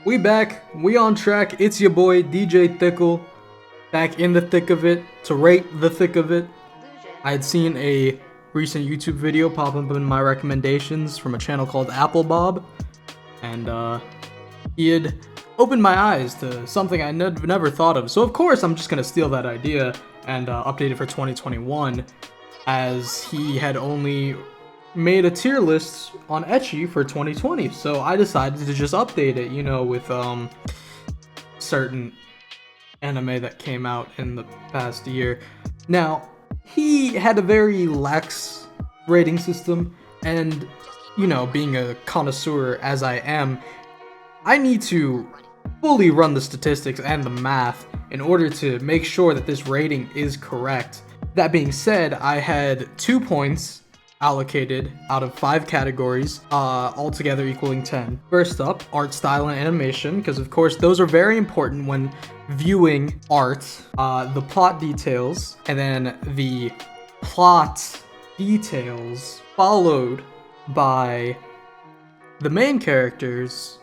We back, we on track. It's your boy DJ Thickle, back in the thick of it to rate the thick of it. I had seen a recent YouTube video pop up in my recommendations from a channel called Apple Bob, and he had opened my eyes to something I never thought of. So of course I'm just gonna steal that idea and update it for 2021, as he had only made a tier list on Ecchi for 2020, so I decided to just update it, you know, with certain anime that came out in the past year. Now, he had a very lax rating system, and, you know, being a connoisseur as I am, I need to fully run the statistics and the math in order to make sure that this rating is correct. That being said, I had 2 points allocated out of 5 categories, altogether equaling 10. First up, art style and animation, because of course those are very important when viewing art. The plot details, and then the plot details followed by the main characters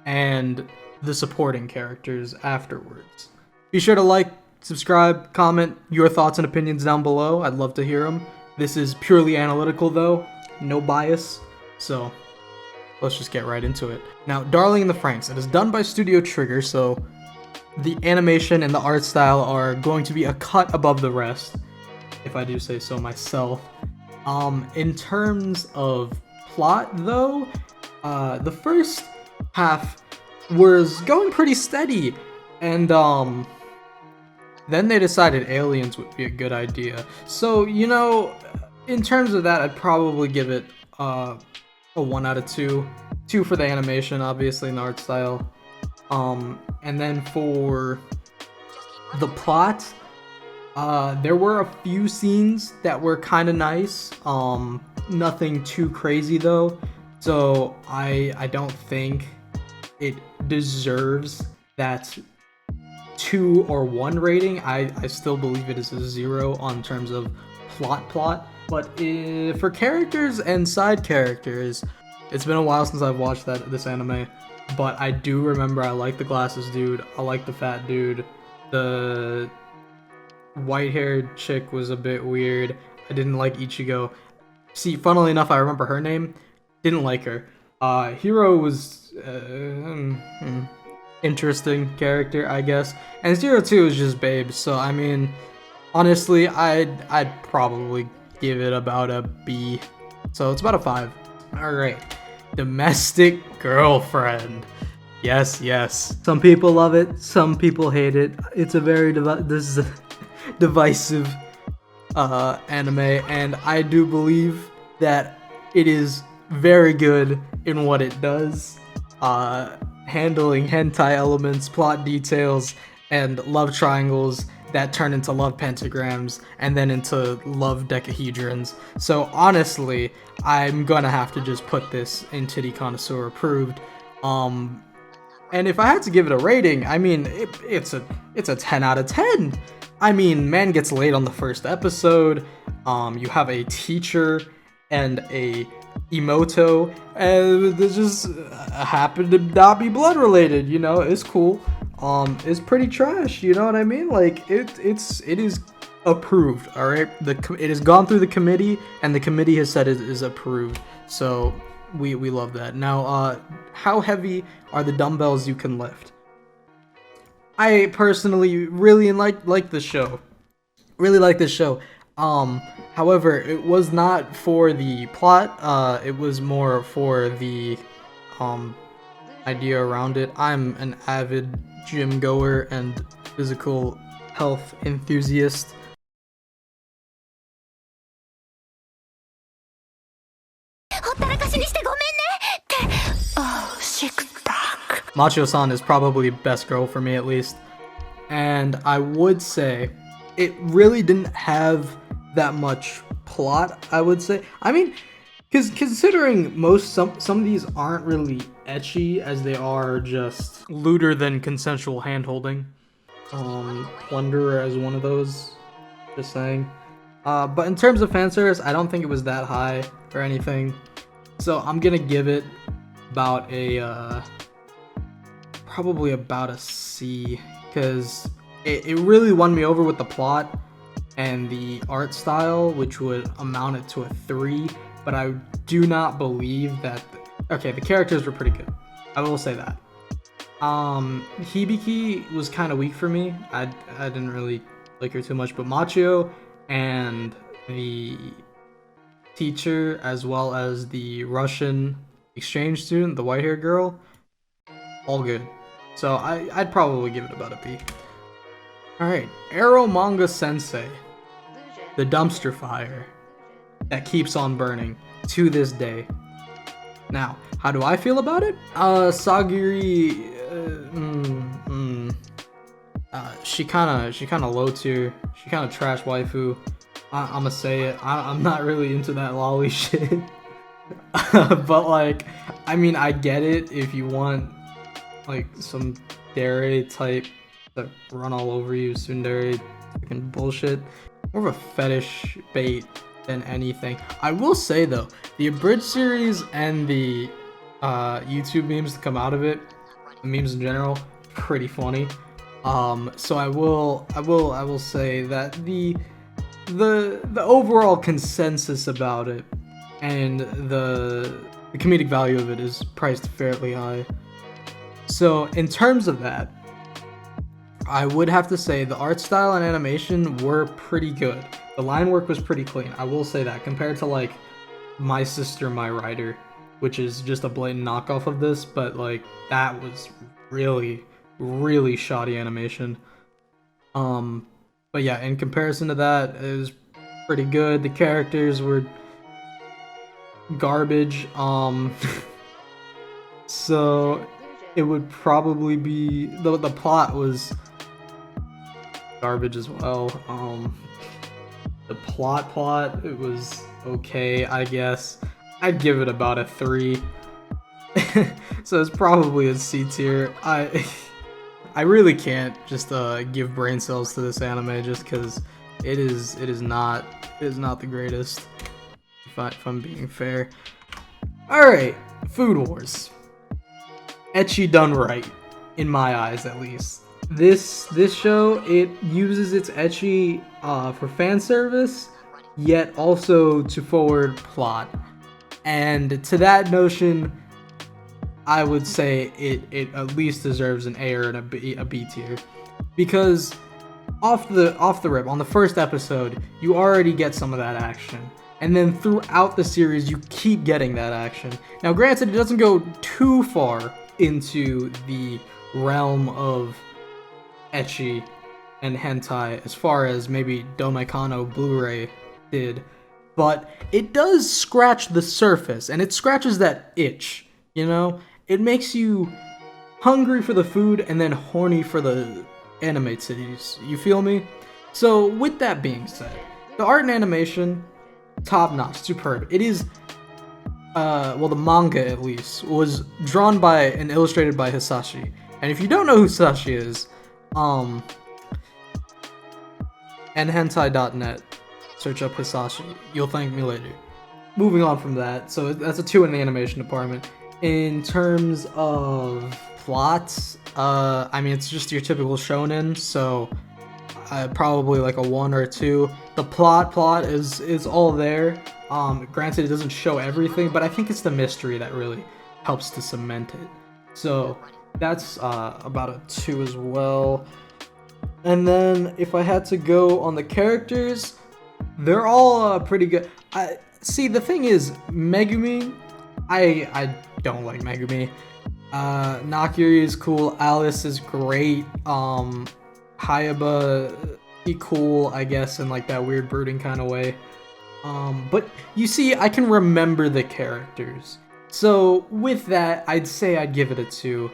and the supporting characters afterwards. Be sure to like, subscribe, comment your thoughts and opinions down below. I'd love to hear them. This is purely analytical though, no bias, so let's just get right into it. Now, Darling in the Franxx, it is done by Studio Trigger, so the animation and the art style are going to be a cut above the rest, if I do say so myself. In terms of plot though, the first half was going pretty steady, and then they decided aliens would be a good idea. So, you know, in terms of that, I'd probably give it a 1 out of 2. 2 for the animation, obviously, and the art style. And then for the plot, there were a few scenes that were kind of nice. Nothing too crazy though. So I don't think it deserves that 2 or 1 rating. I still believe it is a 0 on terms of plot. But for characters and side characters, it's been a while since I've watched this anime, but I do remember I like the glasses dude, I like the fat dude, the white-haired chick was a bit weird, I didn't like Ichigo. See, funnily enough, I remember her name, didn't like her. Hiro was interesting character, I guess, and 02 is just babes, so I mean, honestly, I'd probably give it about a B, so it's about a 5. Alright, Domestic Girlfriend. Yes. Some people love it, some people hate it. It's a very divisive anime, and I do believe that it is very good in what it does. Handling hentai elements, plot details, and love triangles that turn into love pentagrams and then into love decahedrons. So honestly, I'm gonna have to just put this in Titty Connoisseur approved. And if I had to give it a rating, I mean, it's a 10 out of 10. I mean, man gets laid on the first episode. You have a teacher and a emoto, and this just happened to not be blood related, you know, it's cool. It's pretty trash, you know what I mean? Like, it is approved, alright? It has gone through the committee, and the committee has said it is approved, so we love that. Now, how heavy are the dumbbells you can lift? I personally really like this show. Really like this show. However, it was not for the plot, it was more for the idea around it. I'm an avid gym goer and physical health enthusiast. Macho-san is probably best girl for me, at least. And I would say it really didn't have that much plot, I would say. I mean, because considering some of these aren't really ecchi, as they are just lewder than consensual hand-holding. Plunderer as one of those, just saying. But in terms of fan service, I don't think it was that high or anything. So I'm gonna give it about a probably about a C, because it really won me over with the plot and the art style, which would amount it to a 3. But I do not believe that. Okay, the characters were pretty good. I will say that. Hibiki was kind of weak for me. I didn't really like her too much, but Machio and the teacher, as well as the Russian exchange student, the white-haired girl, all good. So I'd probably give it about a B. Alright, Arrow Manga Sensei, the dumpster fire that keeps on burning to this day. Now, how do I feel about it? Sagiri, she kind of low tier. She kind of trash waifu. I'ma say it. I'm not really into that lolly shit. But like, I mean, I get it if you want like some dairy type to run all over you, tsundere fucking bullshit. More of a fetish bait than anything. I will say though, the abridged series and the YouTube memes that come out of it, the memes in general, pretty funny. So I will say that the overall consensus about it and the comedic value of it is priced fairly high. So in terms of that, I would have to say the art style and animation were pretty good. The line work was pretty clean. I will say that compared to like My Sister, My Writer, which is just a blatant knockoff of this, but like that was really, really shoddy animation. But yeah, in comparison to that, it was pretty good. The characters were garbage. So it would probably be the plot was garbage as well. The plot, it was okay, I guess. I'd give it about a 3. So it's probably a C tier. I really can't just give brain cells to this anime just because it is not the greatest, if I'm being fair. Alright, Food Wars. Ecchi done right, in my eyes at least. This show, it uses its ecchi for fan service, yet also to forward plot. And to that notion, I would say it at least deserves an A or a B tier, because off the rip on the first episode, you already get some of that action, and then throughout the series, you keep getting that action. Now, granted, it doesn't go too far into the realm of ecchi and hentai as far as maybe Domaikano Blu-ray did, but it does scratch the surface, and it scratches that itch, you know? It makes you hungry for the food and then horny for the anime titties, you feel me? So with that being said, the art and animation, top notch, superb. It is, well, the manga at least, was drawn by and illustrated by Hisashi. And if you don't know who Hisashi is, nhentai.net, search up Hisashi, you'll thank me later. Moving on from that, so that's a 2 in the animation department. In terms of plots, I mean, it's just your typical shonen, so probably like a 1 or 2. The plot is all there. Granted, it doesn't show everything, but I think it's the mystery that really helps to cement it. So that's about a 2 as well. And then if I had to go on the characters, they're all pretty good. See, the thing is, Megumi, I don't like Megumi. Nakiri is cool. Alice is great. Hayaba, be cool, I guess, in like that weird brooding kind of way. But you see, I can remember the characters. So with that, I'd say I'd give it a 2.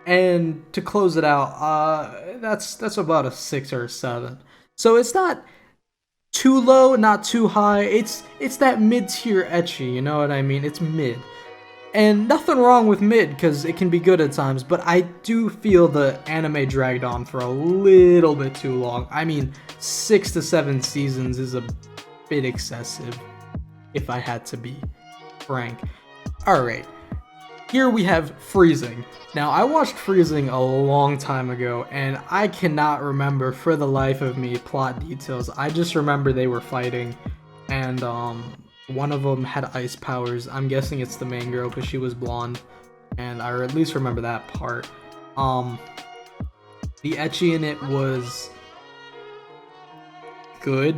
And to close it out, that's about a 6 or a 7. So it's not too low, not too high. It's that mid-tier ecchi, you know what I mean? It's mid. And nothing wrong with mid, because it can be good at times, but I do feel the anime dragged on for a little bit too long. I mean, 6 to 7 seasons is a bit excessive, if I had to be frank. Alright, here we have Freezing. Now, I watched Freezing a long time ago, and I cannot remember for the life of me plot details. I just remember they were fighting, and one of them had ice powers. I'm guessing it's the main girl because she was blonde, and I at least remember that part. The ecchi in it was good,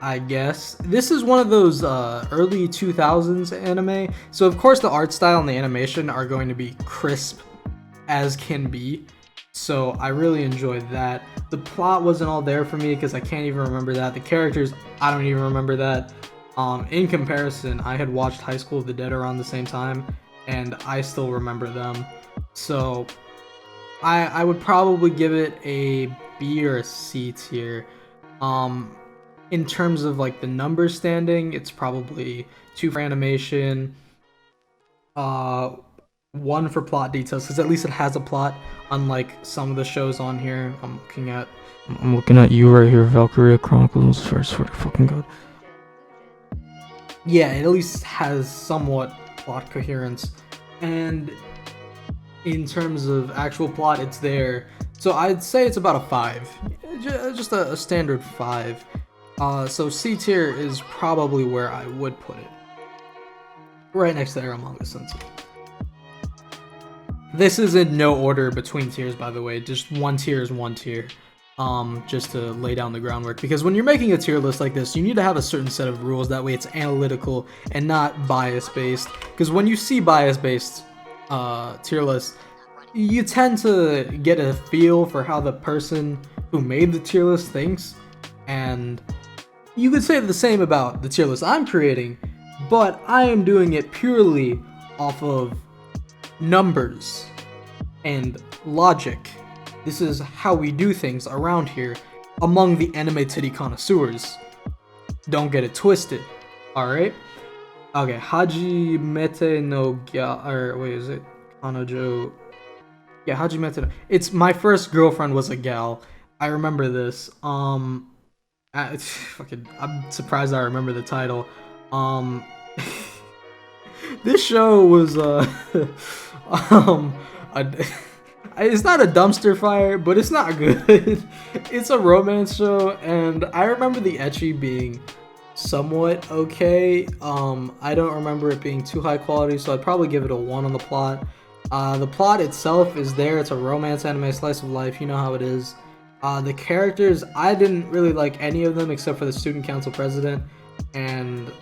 I guess. This is one of those early 2000s anime, so of course the art style and the animation are going to be crisp as can be, so I really enjoyed that. The plot wasn't all there for me because I can't even remember that. The characters, I don't even remember that. In comparison, I had watched High School of the Dead around the same time, and I still remember them. So I would probably give it a B or a C tier. In terms of like the number standing, it's probably 2 for animation, 1 for plot details, because at least it has a plot, unlike some of the shows on here. I'm looking at you right here, Valkyria Chronicles. I swear to fucking God. Yeah, it at least has somewhat plot coherence, and in terms of actual plot, it's there. So I'd say it's about a 5, just a standard 5. So C tier is probably where I would put it, right next to Aramanga Sensei. This is in no order between tiers, by the way. Just one tier is one tier. Just to lay down the groundwork, because when you're making a tier list like this, you need to have a certain set of rules. That way it's analytical and not bias based, because when you see bias based tier lists, you tend to get a feel for how the person who made the tier list thinks, and you could say the same about the tier list I'm creating, but I am doing it purely off of numbers and logic. This is how we do things around here among the anime titty connoisseurs. Don't get it twisted, alright? Okay, Hajimete no Gya, or wait, is it Kanojo? Yeah, Hajimete no. It's my first girlfriend was a gal. I remember this. I'm surprised I remember the title. This show was it's not a dumpster fire, but it's not good. It's a romance show, and I remember the ecchi being somewhat okay. I don't remember it being too high quality, so I'd probably give it a 1 on the plot. The plot itself is there. It's a romance anime, slice of life, you know how it is. The characters, I didn't really like any of them except for the student council president and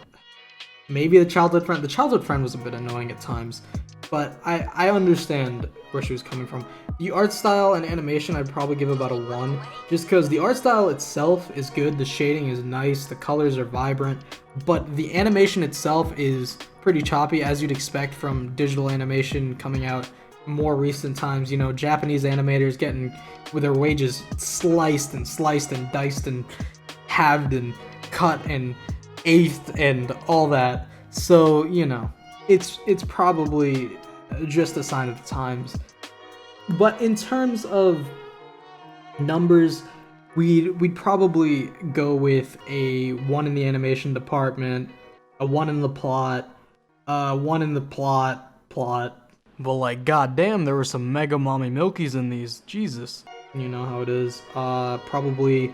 maybe the childhood friend. The childhood friend was a bit annoying at times, but I understand where she was coming from. The art style and animation, I'd probably give about a 1, just because the art style itself is good, the shading is nice, the colors are vibrant, but the animation itself is pretty choppy, as you'd expect from digital animation coming out more recent times. You know, Japanese animators getting with their wages sliced and diced and halved and cut and eighth and all that. So, you know, it's probably just a sign of the times. But in terms of numbers, we'd probably go with a 1 in the animation department, a 1 in the plot, 1 in the plot. Well, like, goddamn, there were some mega mommy milkies in these. Jesus. You know how it is. Probably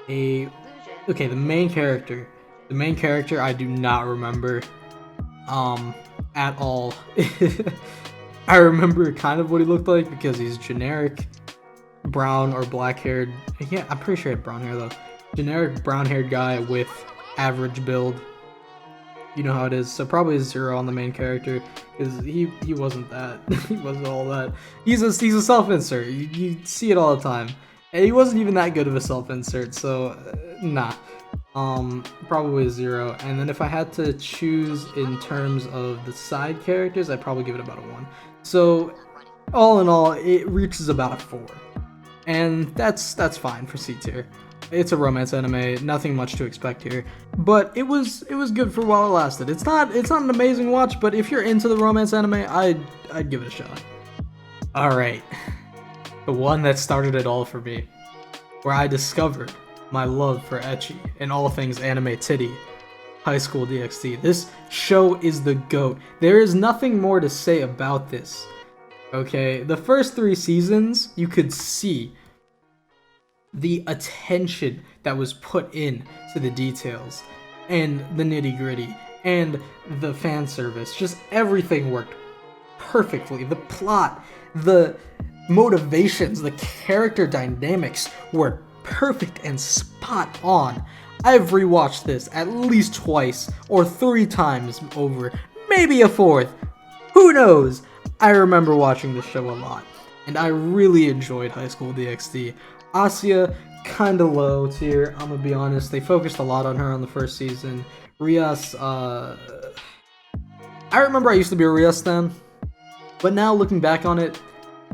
a... Okay, the main character. The main character I do not remember at all. I remember kind of what he looked like because he's generic brown or black haired. Yeah, I'm pretty sure he had brown hair though. Generic brown haired guy with average build. You know how it is. So probably a 0 on the main character because he wasn't that. He wasn't all that. He's a self-insert. You see it all the time. And he wasn't even that good of a self-insert. So nah. Probably a 0. And then if I had to choose in terms of the side characters, I'd probably give it about a 1. So all in all, it reaches about a 4. And that's fine for C tier. It's a romance anime, nothing much to expect here. But it was good for while it lasted. It's not an amazing watch, but if you're into the romance anime, I'd give it a shot. Alright. The one that started it all for me. Where I discovered my love for ecchi and all things anime titty. High School DxD. This show is the GOAT. There is nothing more to say about this. Okay, the first 3 seasons, you could see the attention that was put in to the details and the nitty-gritty and the fan service. Just everything worked perfectly. The plot, the motivations, the character dynamics were perfect and spot on. I've rewatched this at least twice or 3 times over, maybe a 4th. Who knows? I remember watching this show a lot, and I really enjoyed High School DxD. Asya, kinda low tier, I'm gonna be honest. They focused a lot on her on the first season. Rias, I remember I used to be a Rias stan, but now looking back on it,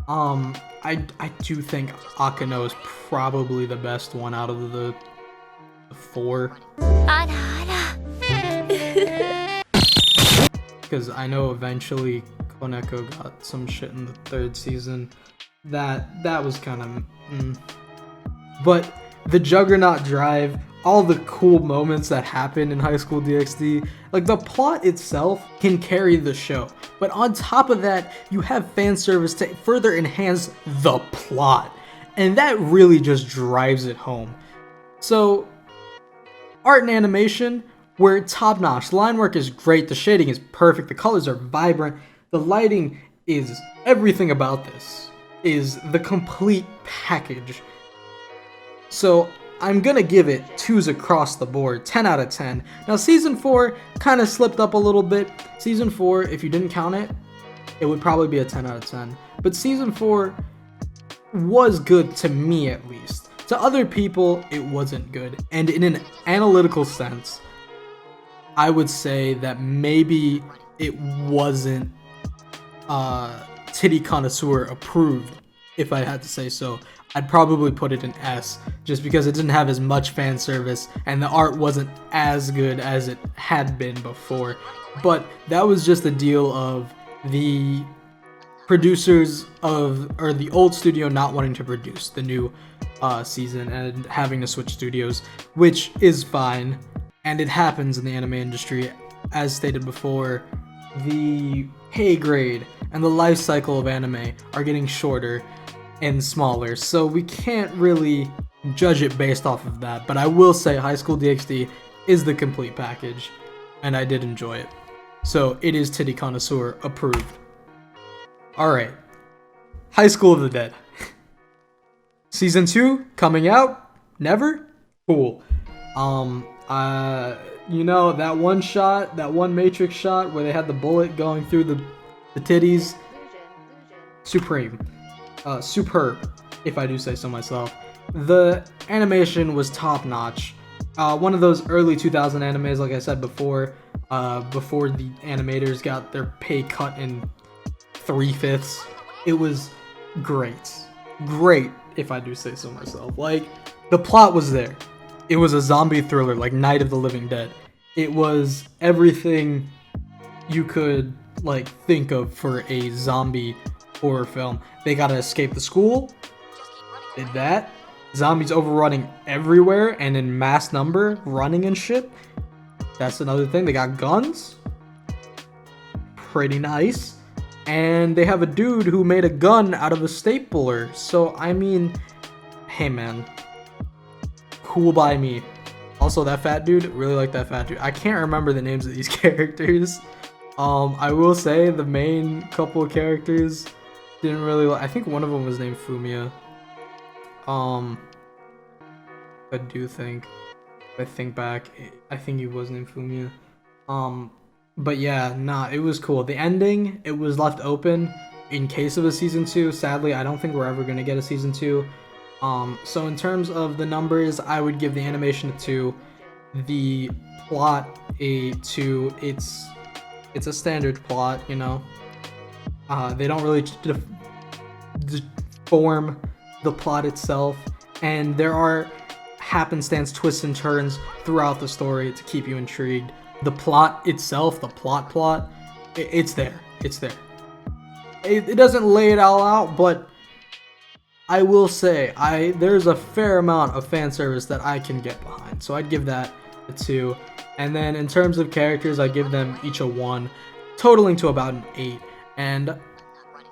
I do think Akano is probably the best one out of the 4. Because I know eventually Koneko got some shit in the 3rd season. That was kind of But the Juggernaut drive, all the cool moments that happen in High School DxD, like the plot itself can carry the show. But on top of that, you have fan service to further enhance the plot. And that really just drives it home. So, art and animation were top notch. Line work is great, the shading is perfect, the colors are vibrant, the lighting is everything about this is the complete package. So I'm gonna give it 2s across the board, 10 out of 10. Now season 4 kind of slipped up a little bit. Season 4, if you didn't count it, it would probably be a 10 out of 10. But season 4 was good to me at least. To other people, it wasn't good. And in an analytical sense, I would say that maybe it wasn't tiddy connoisseur approved, if I had to say so. I'd probably put it in S, just because it didn't have as much fan service and the art wasn't as good as it had been before. But that was just the deal of the producers or the old studio not wanting to produce the new season and having to switch studios, which is fine, and it happens in the anime industry. As stated before, the pay grade and the life cycle of anime are getting shorter and smaller, so we can't really judge it based off of that. But I will say High School DxD is the complete package, and I did enjoy it. So it is Tiddy Connoisseur approved. Alright, High School of the Dead. Season 2 coming out? Never? Cool. You know, that one shot, that one Matrix shot where they had the bullet going through the titties? Supreme. Superb, if I do say so myself. The animation was top notch. One of those early 2000 animes, like I said before the animators got their pay cut in 3/5. It was great. Great, if I do say so myself. Like, the plot was there. It was a zombie thriller like Night of the Living Dead. It was everything you could, like, think of for a zombie horror film. They gotta escape the school. Did that. Zombies overrunning everywhere and in mass number, running and shit. That's another thing. They got guns. Pretty nice. And they have a dude who made a gun out of a stapler. So, I mean, hey man. Cool by me. Also, that fat dude, really like that fat dude. I can't remember the names of these characters. I will say the main couple of characters didn't really I think one of them was named Fumiya. I do think. If I think back, I think he was named Fumiya. But yeah, nah, it was cool. The ending, it was left open in case of a season 2. Sadly, I don't think we're ever gonna get a season 2. So in terms of the numbers, I would give the animation a 2, the plot a 2. It's a standard plot, you know. They don't really form the plot itself, and there are happenstance twists and turns throughout the story to keep you intrigued. The plot itself, the plot, it's there. It's there. It doesn't lay it all out, but I will say there's a fair amount of fan service that I can get behind, so I'd give that a 2. And then in terms of characters, I give them each a 1, totaling to about an 8. And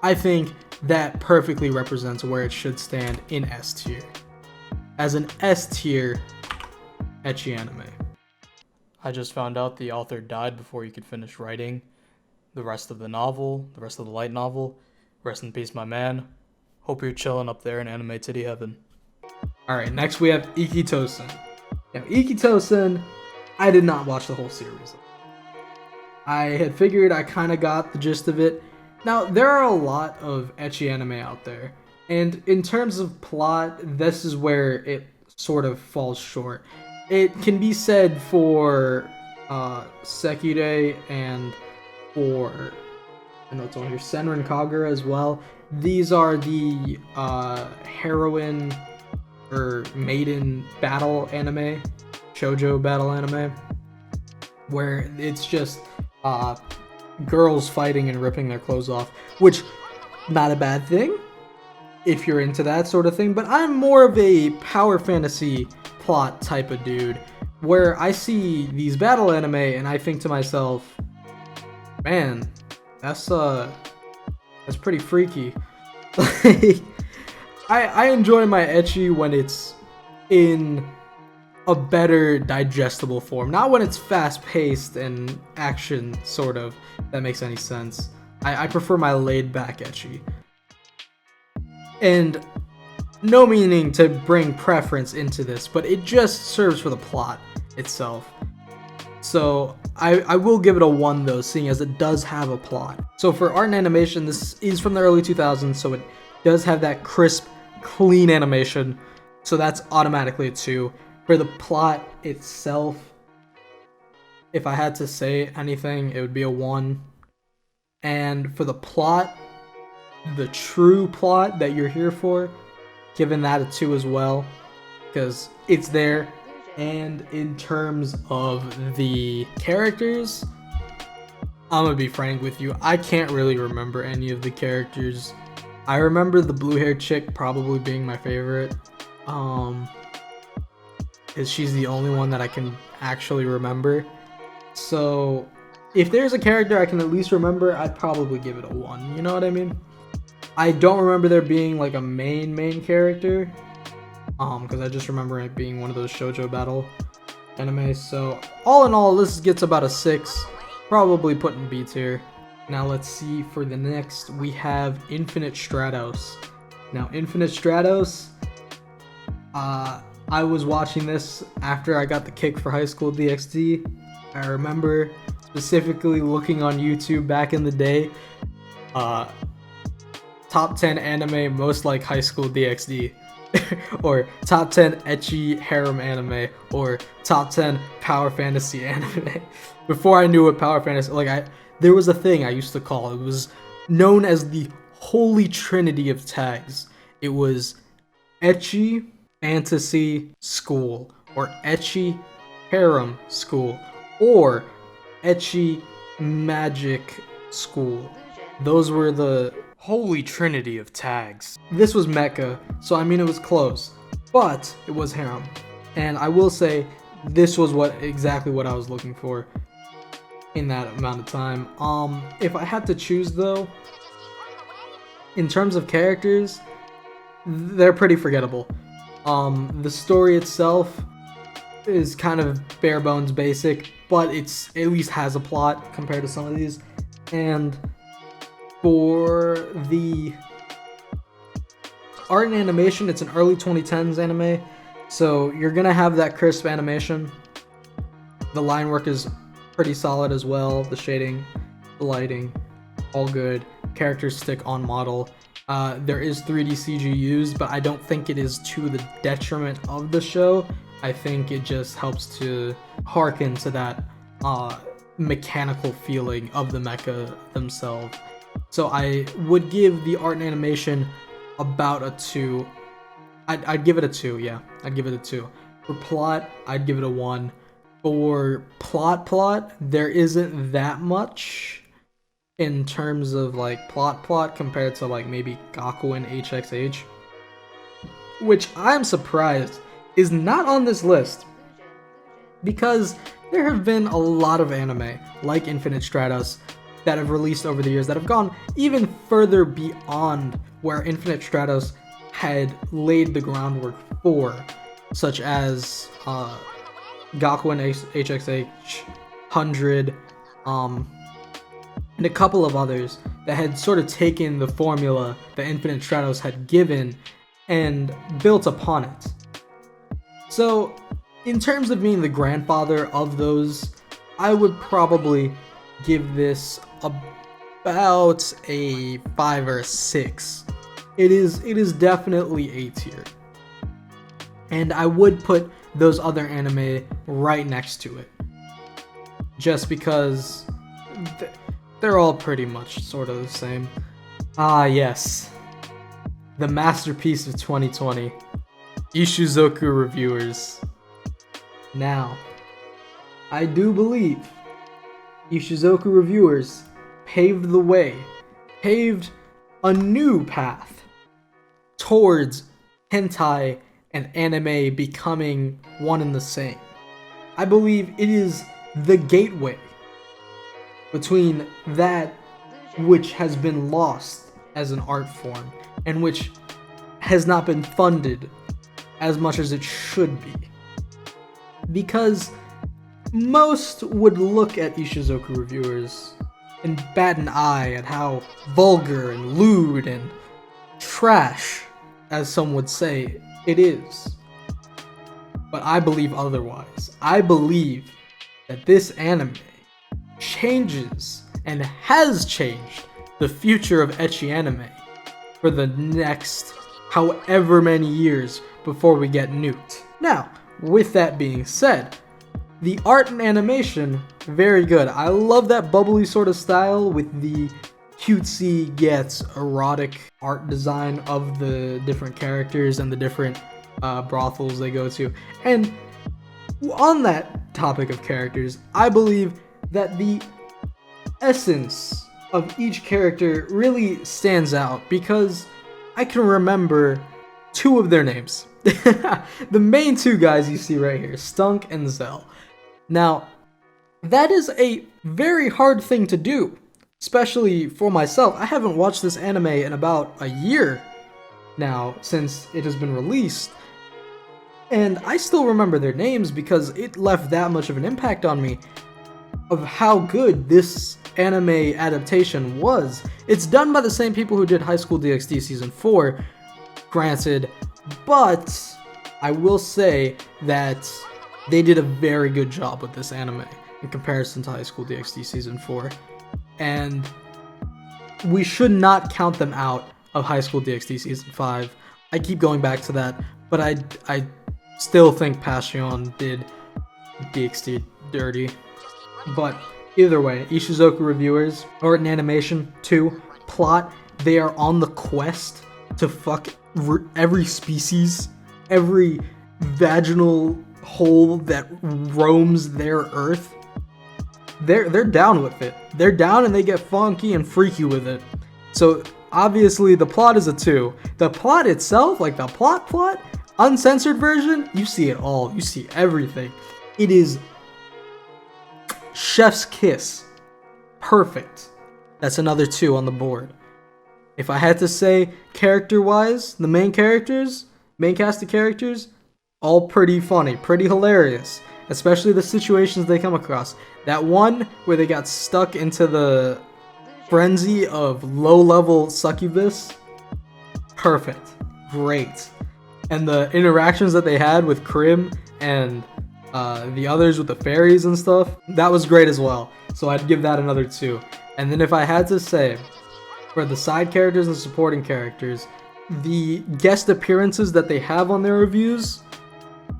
I think that perfectly represents where it should stand in S tier. As an S tier ecchi anime. I just found out the author died before he could finish writing the rest of the novel, the rest of the light novel. Rest in peace, my man. Hope you're chilling up there in anime titty heaven. Alright, next we have Ikitosen. Now, Ikitosen, I did not watch the whole series. I had figured I kind of got the gist of it. Now, there are a lot of ecchi anime out there, and in terms of plot, this is where it sort of falls short. It can be said for Sekirei and for, I know it's on here, Senran Kagura as well. These are the heroine or maiden battle anime, shoujo battle anime, where it's just girls fighting and ripping their clothes off, which, not a bad thing if you're into that sort of thing, but I'm more of a power fantasy plot type of dude, where I see these battle anime and I think to myself, man, that's pretty freaky. Like, I enjoy my ecchi when it's in a better digestible form, not when it's fast-paced and action, sort of. If that makes any sense. I prefer my laid-back ecchi. And no meaning to bring preference into this, but it just serves for the plot itself. So I will give it a 1 though, seeing as it does have a plot. So for art and animation, this is from the early 2000s, so it does have that crisp, clean animation. So that's automatically a 2. For the plot itself, if I had to say anything, it would be a 1. And for the plot, the true plot that you're here for, giving that a 2 as well, because it's there. And in terms of the characters, I'm gonna be frank with you, I can't really remember any of the characters. I remember the blue-haired chick probably being my favorite, because she's the only one that I can actually remember. So if there's a character I can at least remember, I'd probably give it a 1, you know what I mean? I don't remember there being like a main character, because I just remember it being one of those shoujo battle animes. So all in all, this gets about a 6, probably put in B tier. Now let's see, for the next we have Infinite Stratos. Now Infinite Stratos, I was watching this after I got the kick for High School DxD. I remember specifically looking on YouTube back in the day, top 10 anime most like High School DxD, or top 10 ecchi harem anime, or top 10 power fantasy anime. Before I knew what power fantasy, there was a thing I used to call, it was known as the holy trinity of tags. It was ecchi fantasy school, or ecchi harem school, or ecchi magic school. Those were the holy trinity of tags. This was mecha, so I mean it was close, but it was harem. And I will say, this was exactly what I was looking for in that amount of time. If I had to choose though, in terms of characters, they're pretty forgettable. The story itself is kind of bare bones basic, but it's at least has a plot compared to some of these. And for the art and animation, it's an early 2010s anime, so you're gonna have that crisp animation. The line work is pretty solid as well, the shading, the lighting, all good. Characters stick on model. There is 3D CG used, but I don't think it is to the detriment of the show. I think it just helps to harken to that mechanical feeling of the mecha themselves. So I would give the art and animation about a 2. I'd give it a 2, yeah. I'd give it a 2. For plot, I'd give it a 1. For plot, there isn't that much in terms of like plot compared to like maybe Gakuen HXH, which I'm surprised is not on this list, because there have been a lot of anime, like Infinite Stratos, that have released over the years that have gone even further beyond where Infinite Stratos had laid the groundwork for, such as Gakuen HXH 100, and a couple of others that had sort of taken the formula that Infinite Stratos had given and built upon it. So, in terms of being the grandfather of those, I would probably give this about a 5 or a 6. It is definitely A tier. And I would put those other anime right next to it. Just because they're all pretty much sort of the same. Ah, yes. The masterpiece of 2020. Ishizoku Reviewers. Now, I do believe Ishizoku Reviewers paved the way, paved a new path towards hentai and anime becoming one and the same. I believe it is the gateway between that which has been lost as an art form and which has not been funded as much as it should be. Because most would look at Ishizoku Reviewers and bat an eye at how vulgar and lewd and trash, as some would say, it is. But I believe otherwise. I believe that this anime changes and has changed the future of ecchi anime for the next however many years before we get nuked. Now, with that being said, the art and animation, very good. I love that bubbly sort of style with the cutesy yet erotic art design of the different characters and the different brothels they go to. And on that topic of characters, I believe that the essence of each character really stands out because I can remember 2 of their names. The main 2 guys you see right here, Stunk and Zell. Now, that is a very hard thing to do, especially for myself. I haven't watched this anime in about a year now since it has been released, and I still remember their names because it left that much of an impact on me of how good this anime adaptation was. It's done by the same people who did High School DxD Season 4, granted, but I will say that they did a very good job with this anime in comparison to High School DxD Season 4. And we should not count them out of High School DxD Season 5. I keep going back to that, but I still think Passion did DxD dirty. But either way, Ishizoku Reviewers, art and animation, 2, plot, they are on the quest to fuck every species, every vaginal hole that roams their earth. They're down with it. They're down and they get funky and freaky with it. So obviously the plot is a 2. The plot itself, like the plot, uncensored version, you see it all. You see everything. It is chef's kiss. Perfect. That's another 2 on the board. If I had to say character-wise, the main cast of characters, all pretty funny, pretty hilarious. Especially the situations they come across. That one where they got stuck into the frenzy of low-level succubus. Perfect. Great. And the interactions that they had with Krim and the others with the fairies and stuff, that was great as well. So I'd give that another 2. And then if I had to say, for the side characters and supporting characters, the guest appearances that they have on their reviews,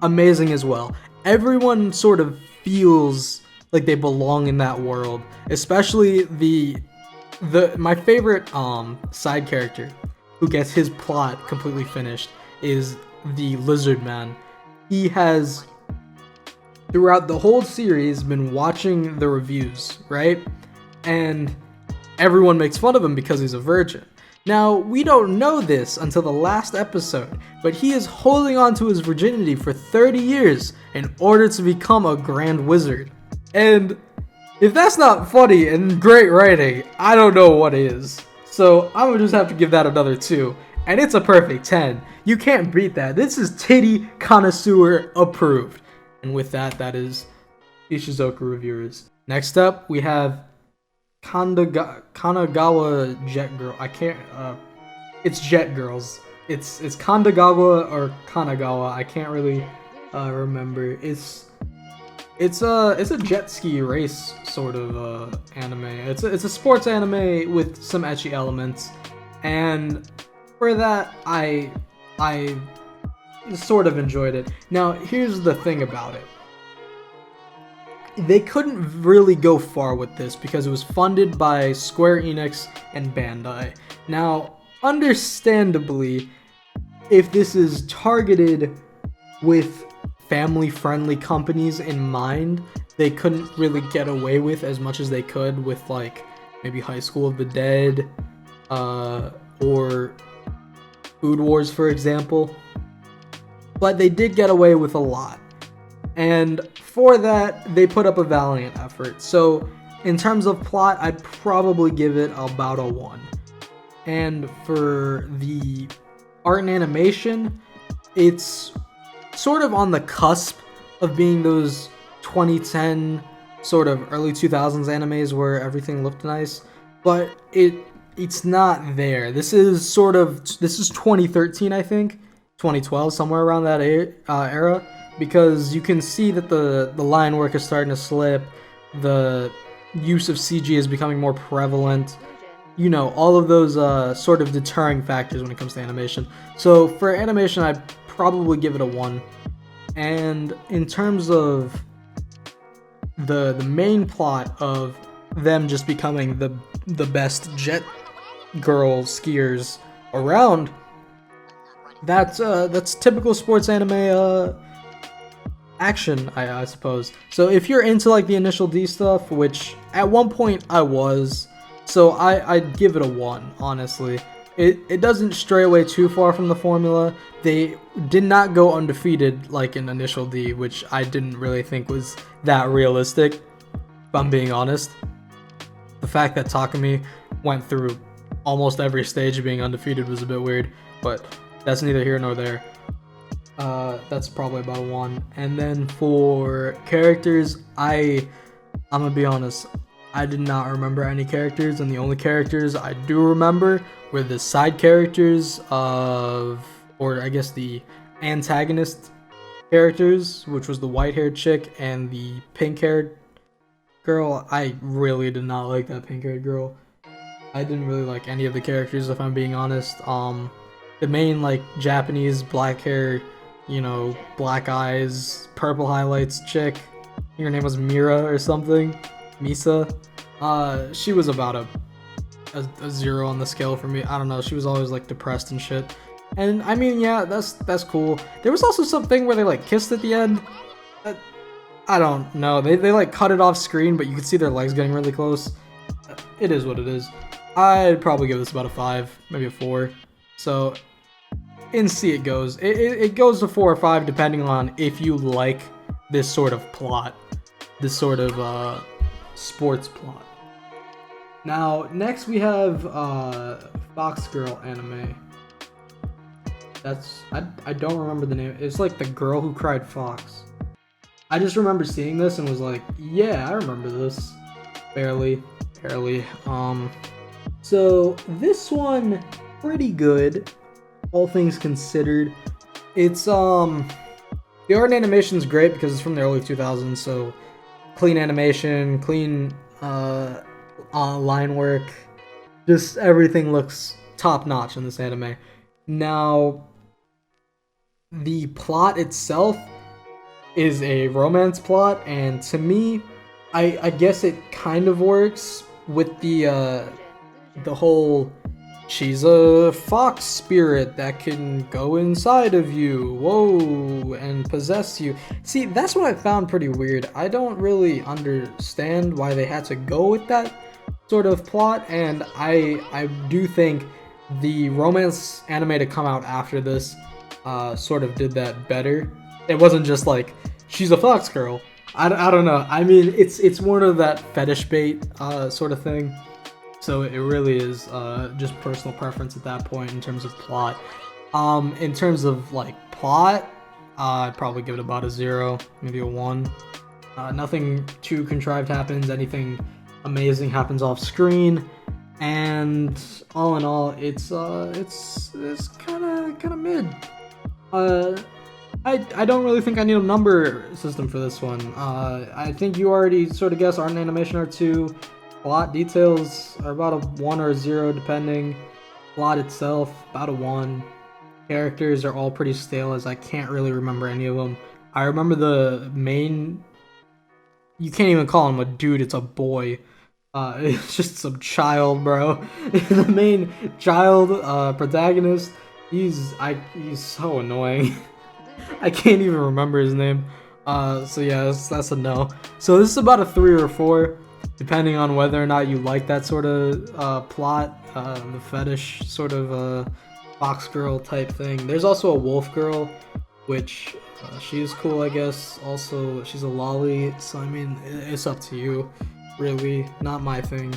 amazing as well. Everyone sort of feels like they belong in that world, especially my favorite side character who gets his plot completely finished is the Lizard Man. He has throughout the whole series been watching the reviews, right? And everyone makes fun of him because he's a virgin. Now, we don't know this until the last episode, but he is holding on to his virginity for 30 years in order to become a grand wizard. And if that's not funny and great writing, I don't know what is. So I'm gonna just have to give that another 2. And it's a perfect 10. You can't beat that. This is titty connoisseur approved. And with that, that is Ishizoku Reviewers. Next up, we have Kanagawa Jet Girl. I can't, it's Jet Girls. It's Kandagawa or Kanagawa. I can't really remember. It's a jet ski race sort of anime. It's a sports anime with some ecchi elements, and for that I sort of enjoyed it. Now here's the thing about it. They couldn't really go far with this because it was funded by Square Enix and Bandai. Now, understandably, if this is targeted with family-friendly companies in mind, they couldn't really get away with as much as they could with like maybe High School of the Dead or Food Wars, for example. But they did get away with a lot. And for that, they put up a valiant effort. So in terms of plot, I'd probably give it about a 1. And for the art and animation, it's sort of on the cusp of being those 2010 sort of early 2000s animes where everything looked nice, but it's not there. This is 2013, I think, 2012, somewhere around that era, because you can see that the line work is starting to slip, the use of CG is becoming more prevalent, you know, all of those sort of deterring factors when it comes to animation. So for animation, I'd probably give it a 1. And in terms of the main plot of them just becoming the best jet girl skiers around, that's typical sports anime action, I suppose. So if you're into like the initial D stuff, which at one point I was, so I'd give it a 1, honestly. It doesn't stray away too far from the formula. They did not go undefeated like in Initial D, which I didn't really think was that realistic, if I'm being honest. The fact that Takumi went through almost every stage of being undefeated was a bit weird, but that's neither here nor there. That's probably about a 1. And then for characters, I'm gonna be honest, I did not remember any characters, and the only characters I do remember were the side characters of, or I guess the antagonist characters, which was the white-haired chick and the pink-haired girl. I really did not like that pink-haired girl. I didn't really like any of the characters, if I'm being honest. The main, like, Japanese black hair, you know, black eyes, purple highlights chick, I think her name was Mira or something. Misa. She was about a 0 on the scale for me. I don't know, she was always like depressed and shit. And I mean, yeah, that's cool. There was also something where they like kissed at the end. I don't know. They like cut it off screen, but you could see their legs getting really close. It is what it is. I'd probably give this about a 5, maybe a 4. So in C it goes. It goes to 4 or 5 depending on if you like this sort of plot, this sort of sports plot. Now next we have Fox Girl Anime. That's I don't remember the name. It's like the girl who cried fox. I just remember seeing this and was like, yeah, I remember this. Barely. So this one pretty good, all things considered. It's the art and animation's great because it's from the early 2000s, so clean animation, clean line work, just everything looks top notch in this anime. Now the plot itself is a romance plot, and to me, I guess it kind of works with the whole she's a fox spirit that can go inside of you, whoa, and possess you. See, that's what I found pretty weird. I don't really understand why they had to go with that sort of plot, and I do think the romance anime to come out after this sort of did that better. It wasn't just like, she's a fox girl, I don't know. I mean, it's more of that fetish bait sort of thing. So it really is just personal preference at that point in terms of plot. In terms of like plot, I'd probably give it about a 0, maybe a 1. Nothing too contrived happens. Anything amazing happens off screen, and all in all, it's kind of mid. I don't really think I need a number system for this one. I think you already sort of guessed. Art and animation are 2. Plot details are about a 1 or a 0 depending. Plot itself about a 1. Characters are all pretty stale, as I can't really remember any of them. I remember the main. You can't even call him a dude, it's a boy. It's just some child, bro. The main child protagonist, he's so annoying. I can't even remember his name. So yeah, that's a no. So this is about a 3 or a 4, depending on whether or not you like that sort of plot, the fetish sort of box girl type thing. There's also a wolf girl, which she's cool, I guess. Also, she's a lolly, so I mean, it's up to you, really. Not my thing,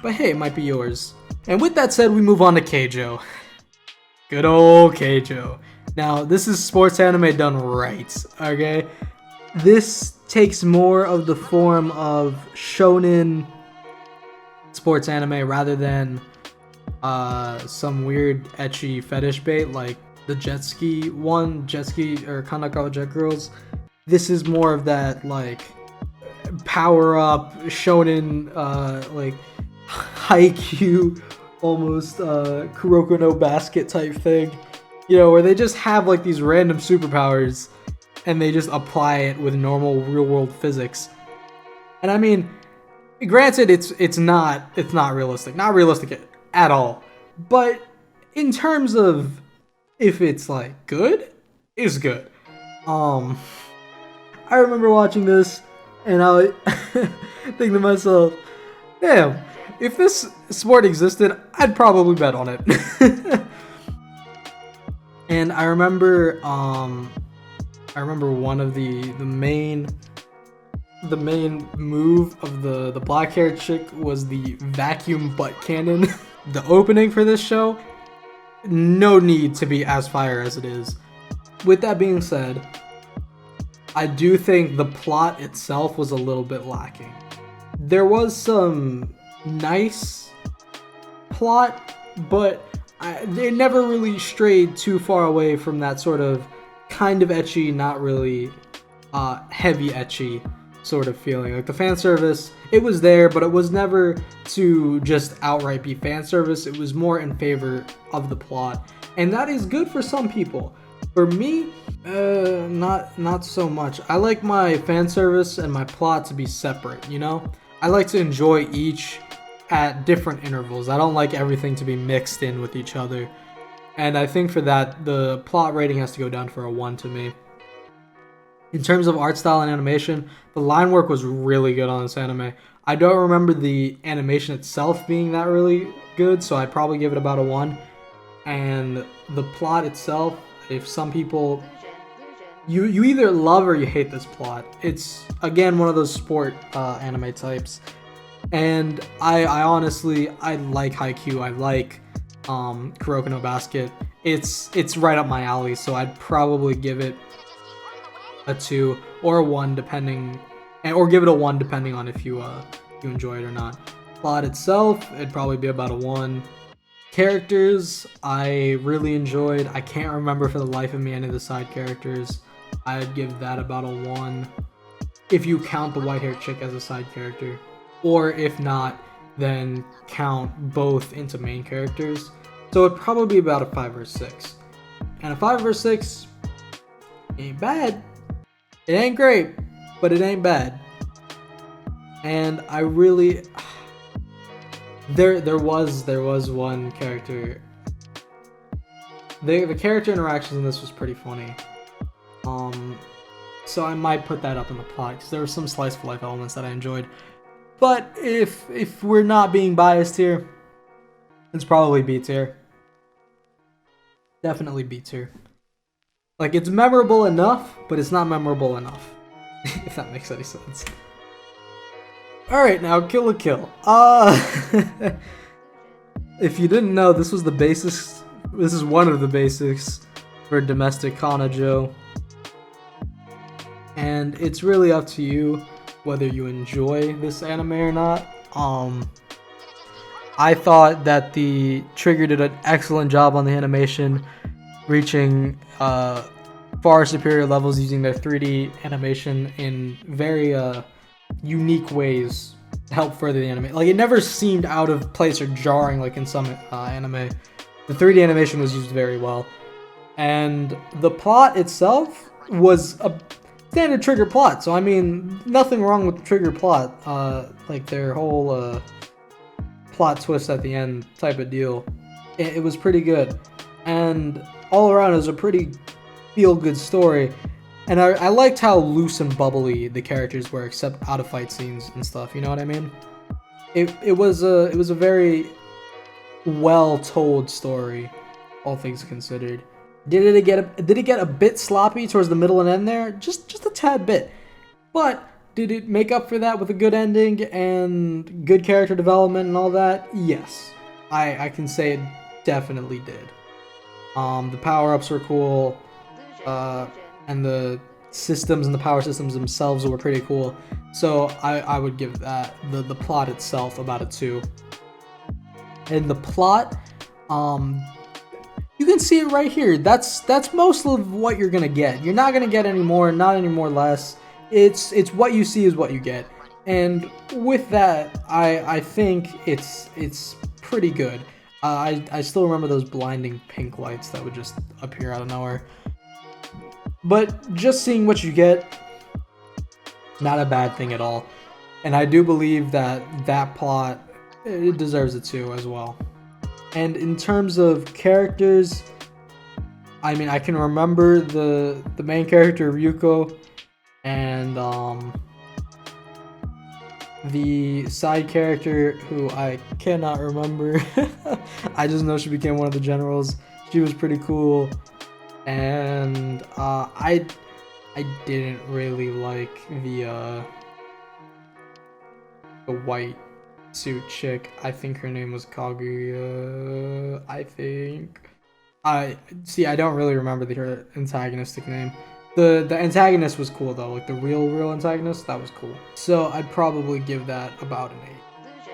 but hey, it might be yours. And with that said, we move on to Keijo. Good old Keijo. Now, this is sports anime done right, okay? This takes more of the form of shonen sports anime rather than some weird ecchi fetish bait like the jet ski or Kanagawa Jet Girls. This is more of that like power up shonen like haiku, almost Kuroko no Basket type thing, you know, where they just have like these random superpowers and they just apply it with normal real world physics. And I mean, granted, it's not realistic, not realistic at all, but in terms of if it's like good, it's good. I remember watching this and I would think to myself, damn, if this sport existed, I'd probably bet on it. And I remember one of the main move of the black haired chick was the vacuum butt cannon. The opening for this show, no need to be as fire as it is. With that being said, I do think the plot itself was a little bit lacking. There was some nice plot, but they never really strayed too far away from that sort of kind of ecchi, not really heavy ecchi sort of feeling. Like the fan service, it was there, but it was never to just outright be fan service. It was more in favor of the plot, and that is good for some people. For me, not so much. I like my fan service and my plot to be separate, you know? I like to enjoy each at different intervals. I don't like everything to be mixed in with each other. And I think for that, the plot rating has to go down for a 1 to me. In terms of art style and animation, the line work was really good on this anime. I don't remember the animation itself being that really good, so I'd probably give it about a 1. And the plot itself, if some people... You either love or you hate this plot. It's, again, one of those sport anime types. And I honestly, I like Haikyuu. I like Kuroko no Basket. It's right up my alley, so I'd probably give it a 2 or a 1 depending, or give it a 1 depending on if you enjoy it or not. Plot itself, it'd probably be about a 1. Characters, I really enjoyed. I can't remember for the life of me any of the side characters. I'd give that about a 1 if you count the white-haired chick as a side character, or if not, then count both into main characters. So it'd probably be about a 5 or 6. And a 5 or 6 ain't bad. It ain't great, but it ain't bad. And I really... There was one character... The character interactions in this was pretty funny. So I might put that up in the plot, because there were some slice of life elements that I enjoyed. But if we're not being biased here, it's probably B tier. Definitely B tier. Like, it's memorable enough, but it's not memorable enough. If that makes any sense. Alright, now Kill la Kill. If you didn't know, this was the basics. This is one of the basics for domestic kanojo. And it's really up to you whether you enjoy this anime or not. I thought that the Trigger did an excellent job on the animation, reaching far superior levels using their 3D animation in very unique ways to help further the anime. Like, it never seemed out of place or jarring like in some anime. The 3D animation was used very well. And the plot itself was a standard Trigger plot, so I mean, nothing wrong with the Trigger plot. Like their whole plot twist at the end type of deal. It was pretty good. And all around, it was a pretty feel-good story. And I liked how loose and bubbly the characters were, except out of fight scenes and stuff. You know what I mean? It was a very well told story, all things considered. Did it get a bit sloppy towards the middle and end there? Just a tad bit. But did it make up for that with a good ending and good character development and all that? Yes. I can say it definitely did. The power-ups were cool. And the systems and the power systems themselves were pretty cool. So I would give that the plot itself about a 2. And the plot, you can see it right here. That's most of what you're gonna get. You're not gonna get any more, not any more less. It's what you see is what you get. And with that, I think it's pretty good. I still remember those blinding pink lights that would just appear out of nowhere. But just seeing what you get, not a bad thing at all. And I do believe that plot, it deserves a 2 as well. And in terms of characters, I mean, I can remember the main character, Ryuko, and the side character, who I cannot remember. I just know she became one of the generals. She was pretty cool. And I didn't really like the white suit chick. I think her name was Kaguya. I don't really remember her antagonistic name. The antagonist was cool though, like the real antagonist. That was cool. So I'd probably give that about an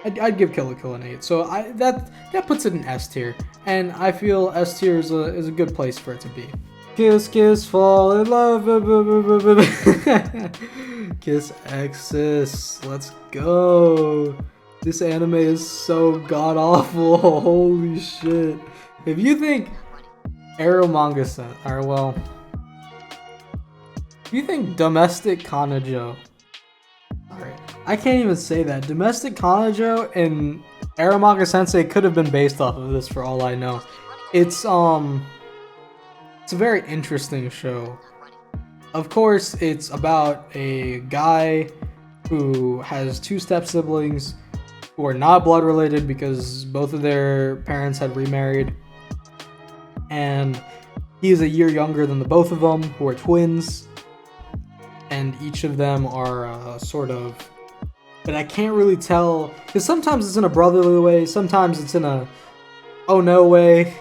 8. I'd give Kill la Kill an 8. So that puts it in S tier, and I feel S tier is a good place for it to be. Kiss, kiss, fall in love. Kiss Exis. Let's go. This anime is so god awful. Holy shit. If you think Arrow Manga Sen, or well, if you think domestic kanojo, alright, I can't even say that. Domestic kanojo and Aramanga Sensei could have been based off of this for all I know. It's a very interesting show. Of course, it's about a guy who has 2 step siblings who are not blood related because both of their parents had remarried. And he is a year younger than the both of them, who are twins. And each of them are sort of, but I can't really tell, because sometimes it's in a brotherly way, sometimes it's in a oh no way,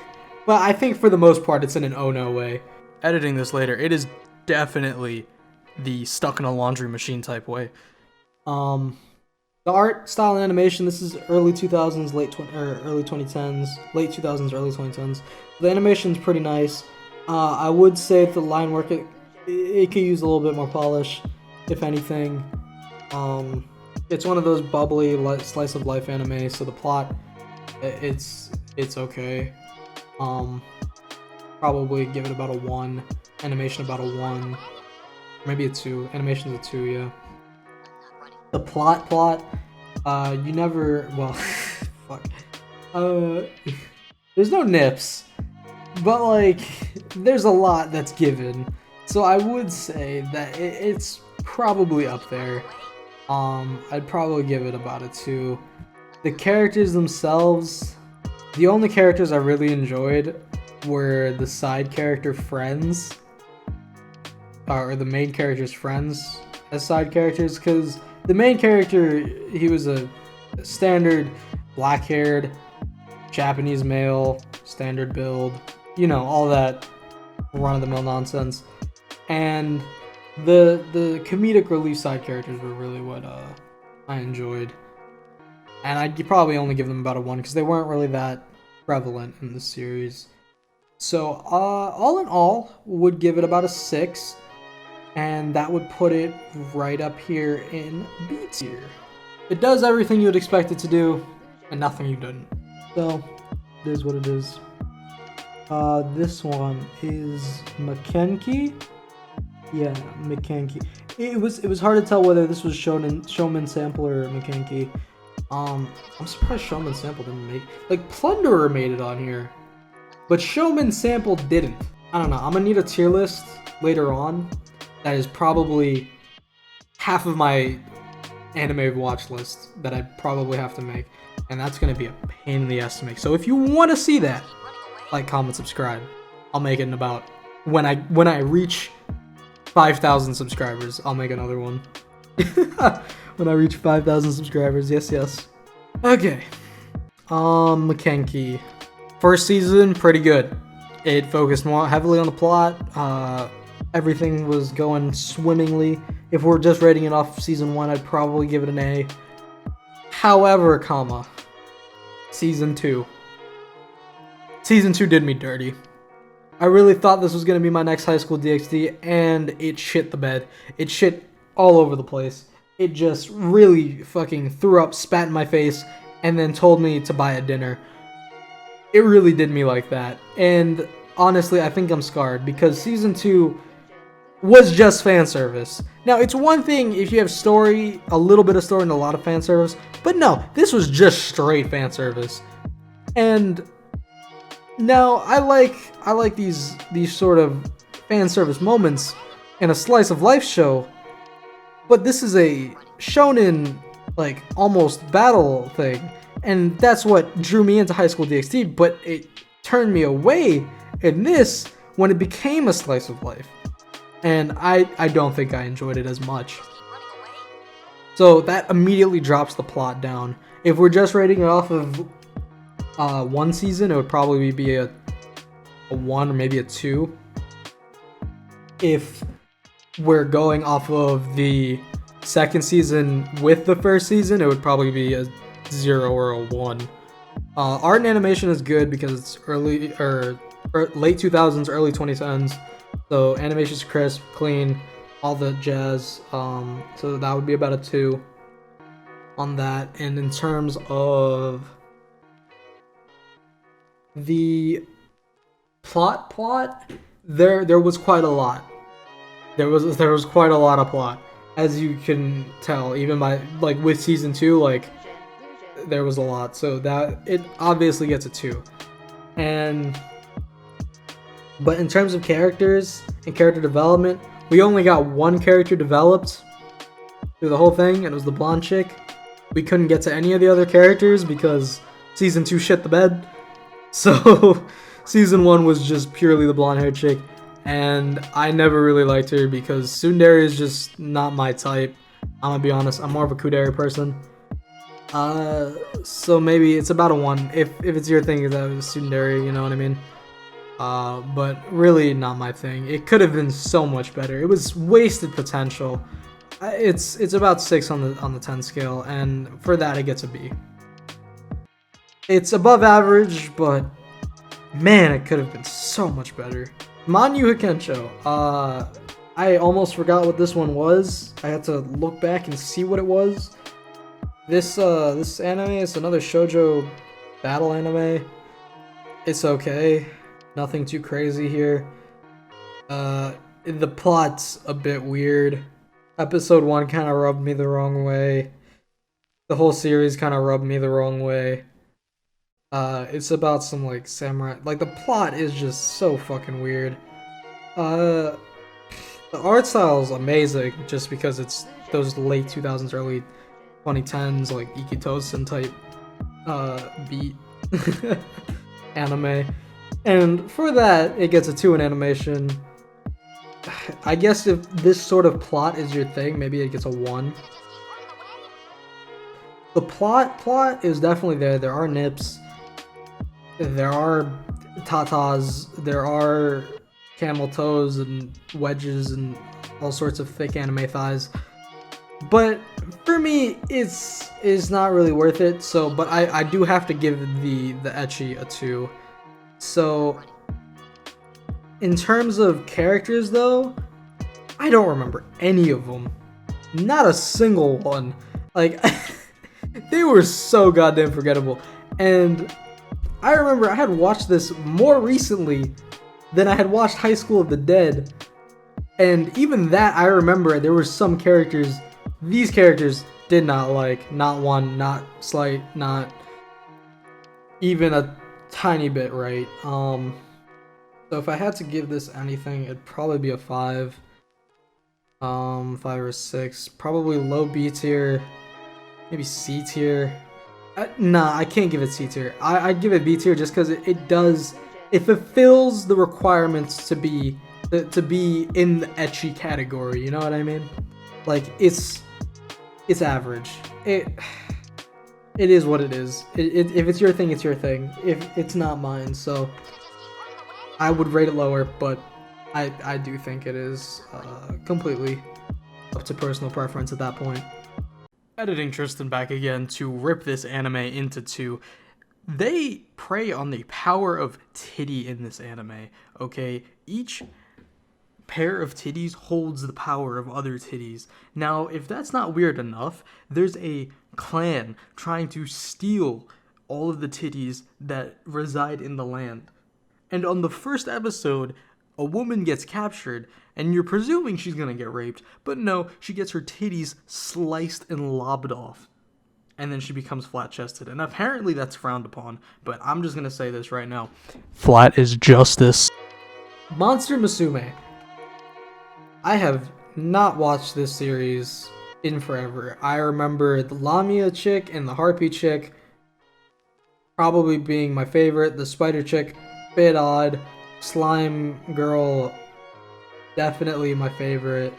but I think for the most part it's in an oh no way. Editing this later, it is definitely the stuck in a laundry machine type way. The art style and animation, this is early 2000s, early 2010s, late 2000s, early 2010s. The animation's pretty nice. I would say the line work, it could use a little bit more polish, if anything. It's one of those bubbly slice of life anime, so the plot, it's okay. Probably give it about a 1. Animation about a 1. Maybe a 2. Animation's a 2, yeah. The plot, you never, well, fuck. There's no nips, but like, there's a lot that's given. So I would say that it's probably up there. I'd probably give it about a 2. The characters themselves, the only characters I really enjoyed were the side character friends, or the main character's friends, as side characters, because the main character, he was a standard black-haired Japanese male, standard build, you know, all that run-of-the-mill nonsense. And the comedic relief side characters were really what I enjoyed. And I'd probably only give them about a 1 because they weren't really that prevalent in the series. So all in all, would give it about a 6. And that would put it right up here in B tier. It does everything you would expect it to do, and nothing you didn't. So, it is what it is. This one is Makenki. Yeah, Makenki. It was hard to tell whether this was Showman Sample or Makenki. I'm surprised Showman Sample didn't make... Like, Plunderer made it on here, but Showman Sample didn't. I don't know, I'm gonna need a tier list later on. That is probably half of my anime watch list that I probably have to make, and that's gonna be a pain in the ass to make. So if you want to see that, like, comment, subscribe. I'll make it in about when I reach 5,000 subscribers. I'll make another one. When I reach 5,000 subscribers, yes. Okay, Makenki. First season, pretty good. It focused more heavily on the plot. Everything was going swimmingly. If we're just rating it off season 1, I'd probably give it an A. However, season 2. Season 2 did me dirty. I really thought this was going to be my next High School DxD, and it shit the bed. It shit all over the place. It just really fucking threw up, spat in my face, and then told me to buy a dinner. It really did me like that. And honestly, I think I'm scarred, because season 2 was just fan service. Now, it's one thing if you have story, a little bit of story and a lot of fan service, but no, this was just straight fan service. And now I like these sort of fan service moments in a slice of life show, but this is a shonen, like, almost battle thing, and that's what drew me into High School DxD, but it turned me away in this when it became a slice of life. And I don't think I enjoyed it as much. So that immediately drops the plot down. If we're just rating it off of one season, it would probably be a 1 or maybe a 2. If we're going off of the second season with the first season, it would probably be a 0 or a 1. Art and animation is good because it's early or late 2000s, early 2010s. So animation's crisp, clean, all the jazz. So that would be about a 2 on that. And in terms of the plot, there was quite a lot. There was quite a lot of plot, as you can tell, even by, like, with season 2, like, there was a lot. So that it obviously gets a 2. But in terms of characters and character development, we only got one character developed through the whole thing, and it was the blonde chick. We couldn't get to any of the other characters because season 2 shit the bed. So season 1 was just purely the blonde-haired chick, and I never really liked her because tsundere is just not my type. I'm gonna be honest, I'm more of a kudere person. So maybe it's about a 1 if it's your thing that was tsundere, you know what I mean? But really not my thing. It could have been so much better. It was wasted potential. It's about 6 on the 10 scale, and for that it gets a B. It's above average, but man, it could have been so much better. Manyu Hikensho. I almost forgot what this one was. I had to look back and see what it was. This anime is another shoujo battle anime. It's okay. Nothing too crazy here. The plot's a bit weird. Episode 1 kind of rubbed me the wrong way. The whole series kind of rubbed me the wrong way. It's about some, like, samurai. Like, the plot is just so fucking weird. The art style is amazing just because it's those late 2000s, early 2010s, like, Ikitosen type beat anime. And for that, it gets a 2 in animation. I guess if this sort of plot is your thing, maybe it gets a 1. The plot is definitely there. There are nips, there are tatas, there are camel toes and wedges and all sorts of thick anime thighs. But for me, it's not really worth it. So, but I do have to give the ecchi a 2. So, in terms of characters though, I don't remember any of them. Not a single one. Like, they were so goddamn forgettable. And I remember I had watched this more recently than I had watched High School of the Dead. And even that, I remember there were some characters, these characters did not like. Not one, not slight, not even a tiny bit right. So if I had to give this anything, it'd probably be a 5. 5 or 6. Probably low B tier. Maybe C tier. Nah, I can't give it C tier. I'd give it B tier just because it fulfills the requirements to be in the ecchi category. You know what I mean? Like, it's average. It is what it is. If it's your thing, it's your thing. If it's not mine, so I would rate it lower, but I do think it is completely up to personal preference at that point. Editing Tristan back again to rip this anime into 2. They prey on the power of titty in this anime, okay? Each pair of titties holds the power of other titties. Now, if that's not weird enough, there's a clan trying to steal all of the titties that reside in the land. And on the first episode, a woman gets captured, and you're presuming she's gonna get raped, but no, she gets her titties sliced and lobbed off. And then she becomes flat-chested, and apparently that's frowned upon, but I'm just gonna say this right now. Flat is justice. Monster Musume. I have not watched this series in forever. I remember the Lamia chick and the Harpy chick probably being my favorite. The Spider chick, bit odd. Slime girl, definitely my favorite.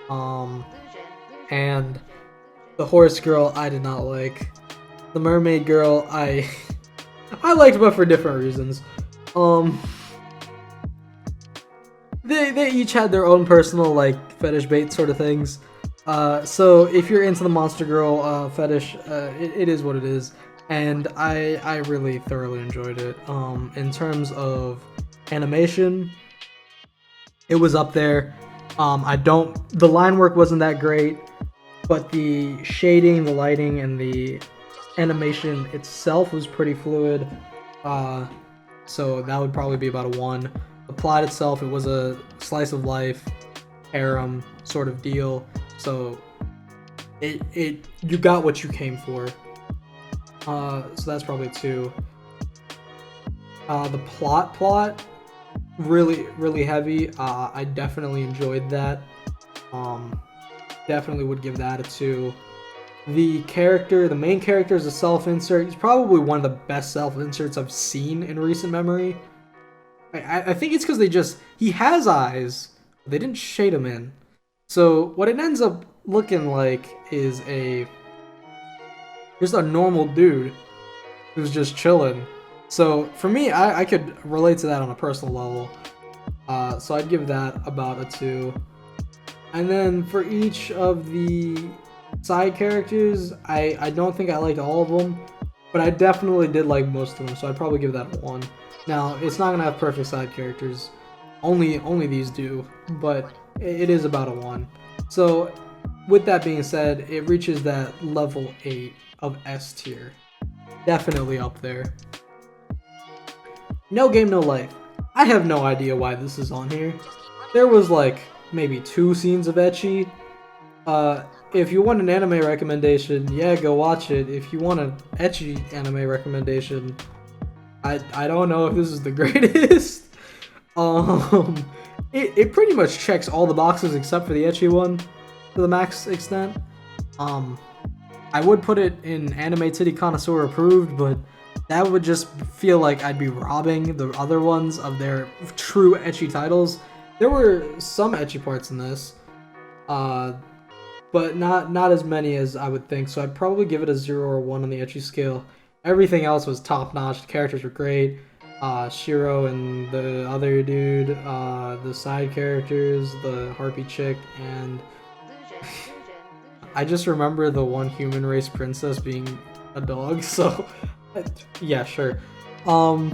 And the horse girl, I did not like. The mermaid girl, I liked, but for different reasons. They each had their own personal, like, fetish bait sort of things. So if you're into the monster girl fetish, it is what it is. And I really thoroughly enjoyed it. In terms of animation, it was up there. The line work wasn't that great, but the shading, the lighting, and the animation itself was pretty fluid. So that would probably be about a 1. The plot itself, it was a slice of life, harem sort of deal. So you got what you came for. So that's probably 2. The plot, really heavy. I definitely enjoyed that. Definitely would give that a 2. The main character is a self-insert. He's probably one of the best self-inserts I've seen in recent memory. I think it's because he has eyes, but they didn't shade him in. So what it ends up looking like is just a normal dude who's just chilling. So for me, I could relate to that on a personal level. So I'd give that about a 2. And then for each of the side characters, I don't think I liked all of them, but I definitely did like most of them, so I'd probably give that a 1. Now, it's not going to have perfect side characters. Only these do, but it is about a 1. So with that being said, it reaches that level 8 of S tier. Definitely up there. No Game No Life. I have no idea why this is on here. There was like maybe 2 scenes of ecchi. If you want an anime recommendation, yeah, go watch it. If you want an ecchi anime recommendation, I don't know if this is the greatest. It pretty much checks all the boxes except for the ecchi one to the max extent. I would put it in anime titty connoisseur approved, but that would just feel like I'd be robbing the other ones of their true ecchi titles. There were some ecchi parts in this, but not as many as I would think. So I'd probably give it a 0 or 1 on the ecchi scale. Everything else was top notch. The characters were great. Shiro and the other dude, the side characters, the harpy chick, and I just remember the one human race princess being a dog. So yeah, sure. The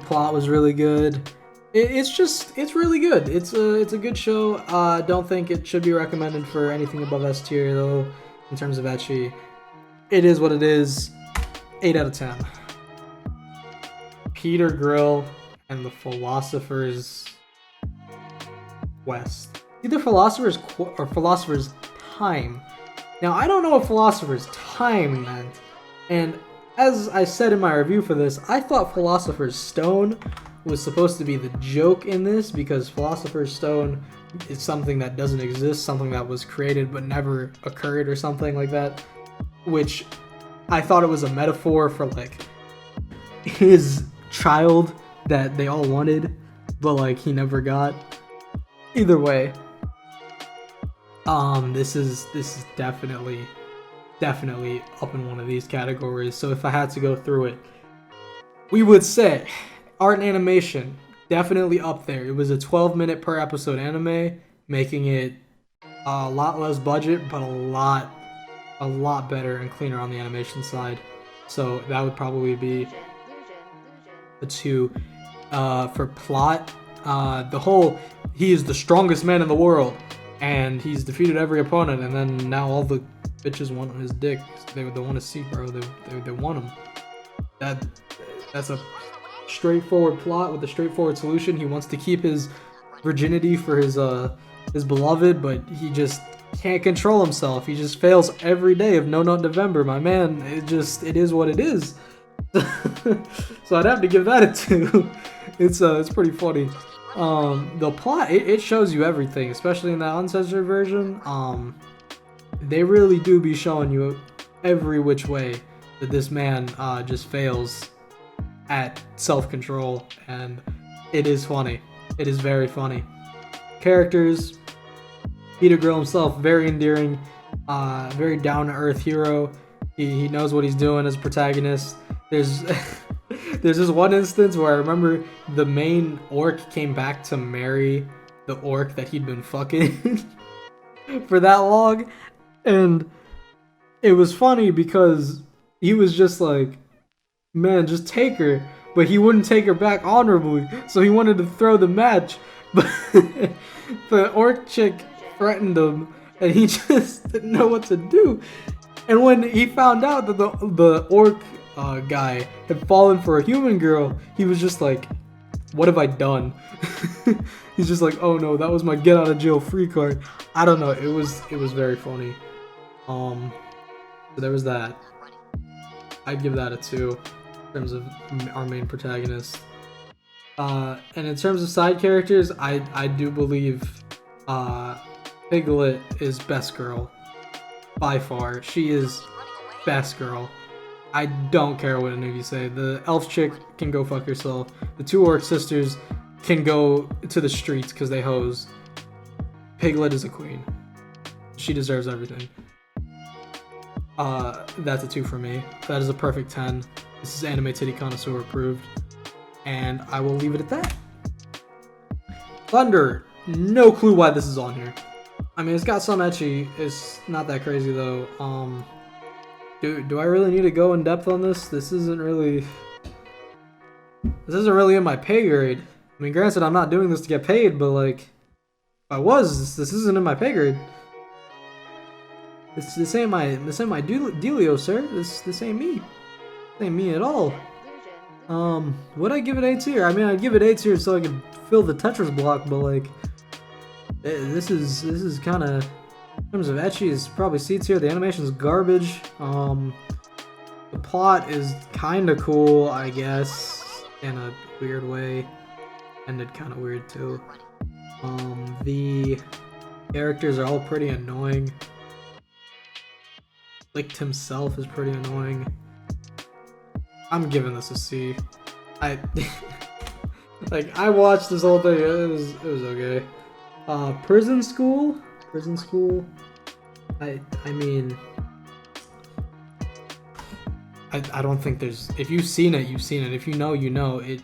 plot was really good. It's really good. It's a good show. Don't think it should be recommended for anything above S tier though. In terms of ecchi, it is what it is. 8 out of 10. Peter Grill and the Philosopher's Quest. Either Philosopher's or Philosopher's Time. Now I don't know what Philosopher's Time meant, and as I said in my review for this, I thought Philosopher's Stone was supposed to be the joke in this, because Philosopher's Stone is something that doesn't exist, something that was created but never occurred or something like that, which I thought it was a metaphor for like his child that they all wanted but like he never got. Either way, this is definitely up in one of these categories. So if I had to go through it, we would say art and animation, definitely up there. It was a 12-minute per episode anime, making it a lot less budget, but a lot better and cleaner on the animation side. So that would probably be a 2. For plot, the whole, he is the strongest man in the world, and he's defeated every opponent, and then now all the bitches want his dick. They want to see, bro. They want him. That's a straightforward plot with a straightforward solution. He wants to keep his virginity for his beloved, but he just can't control himself. He just fails every day of No Nut November, my man. It is what it is. So I'd have to give that a 2. It's pretty funny. The plot, it shows you everything, especially in that uncensored version. They really do be showing you every which way that this man just fails at self-control, and it is funny. It is very funny. Characters, Peter Grill himself, very endearing, very down-to-earth hero. He knows what he's doing as protagonist. There's there's this one instance where I remember the main orc came back to marry the orc that he'd been fucking for that long, and it was funny because he was just like, man, just take her, but he wouldn't take her back honorably, so he wanted to throw the match, but the orc chick threatened him, and he just didn't know what to do. And when he found out that the orc guy had fallen for a human girl, he was just like, what have I done? He's just like, oh no, that was my get out of jail free card. I don't know, it was very funny. So there was that. I'd give that a 2 in terms of our main protagonist. And in terms of side characters, I do believe Piglet is best girl by far. She is best girl. I don't care what any of you say. The elf chick can go fuck herself. The 2 orc sisters can go to the streets because they hoes. Piglet is a queen. She deserves everything. That's a 2 for me. That is a perfect 10. This is Anime Titty Connoisseur approved. And I will leave it at that. Thunder. No clue why this is on here. I mean, it's got some ecchi. It's not that crazy though. Do I really need to go in depth on this? This isn't really in my pay grade. I mean, granted, I'm not doing this to get paid, but like, if I was, this isn't in my pay grade. This ain't my dealio, sir. This ain't me. This ain't me at all. Would I give it A tier? I mean, I'd give it A tier so I could fill the Tetris block, but like, this is kind of, in terms of ecchi, is probably C tier. The animation's garbage. The plot is kind of cool, I guess, in a weird way. Ended kind of weird too. The characters are all pretty annoying. Licht himself is pretty annoying. I'm giving this a C. Like, I watched this whole thing. It was okay. Prison School. I mean, I don't think there's. If you've seen it, you've seen it. If you know, you know. It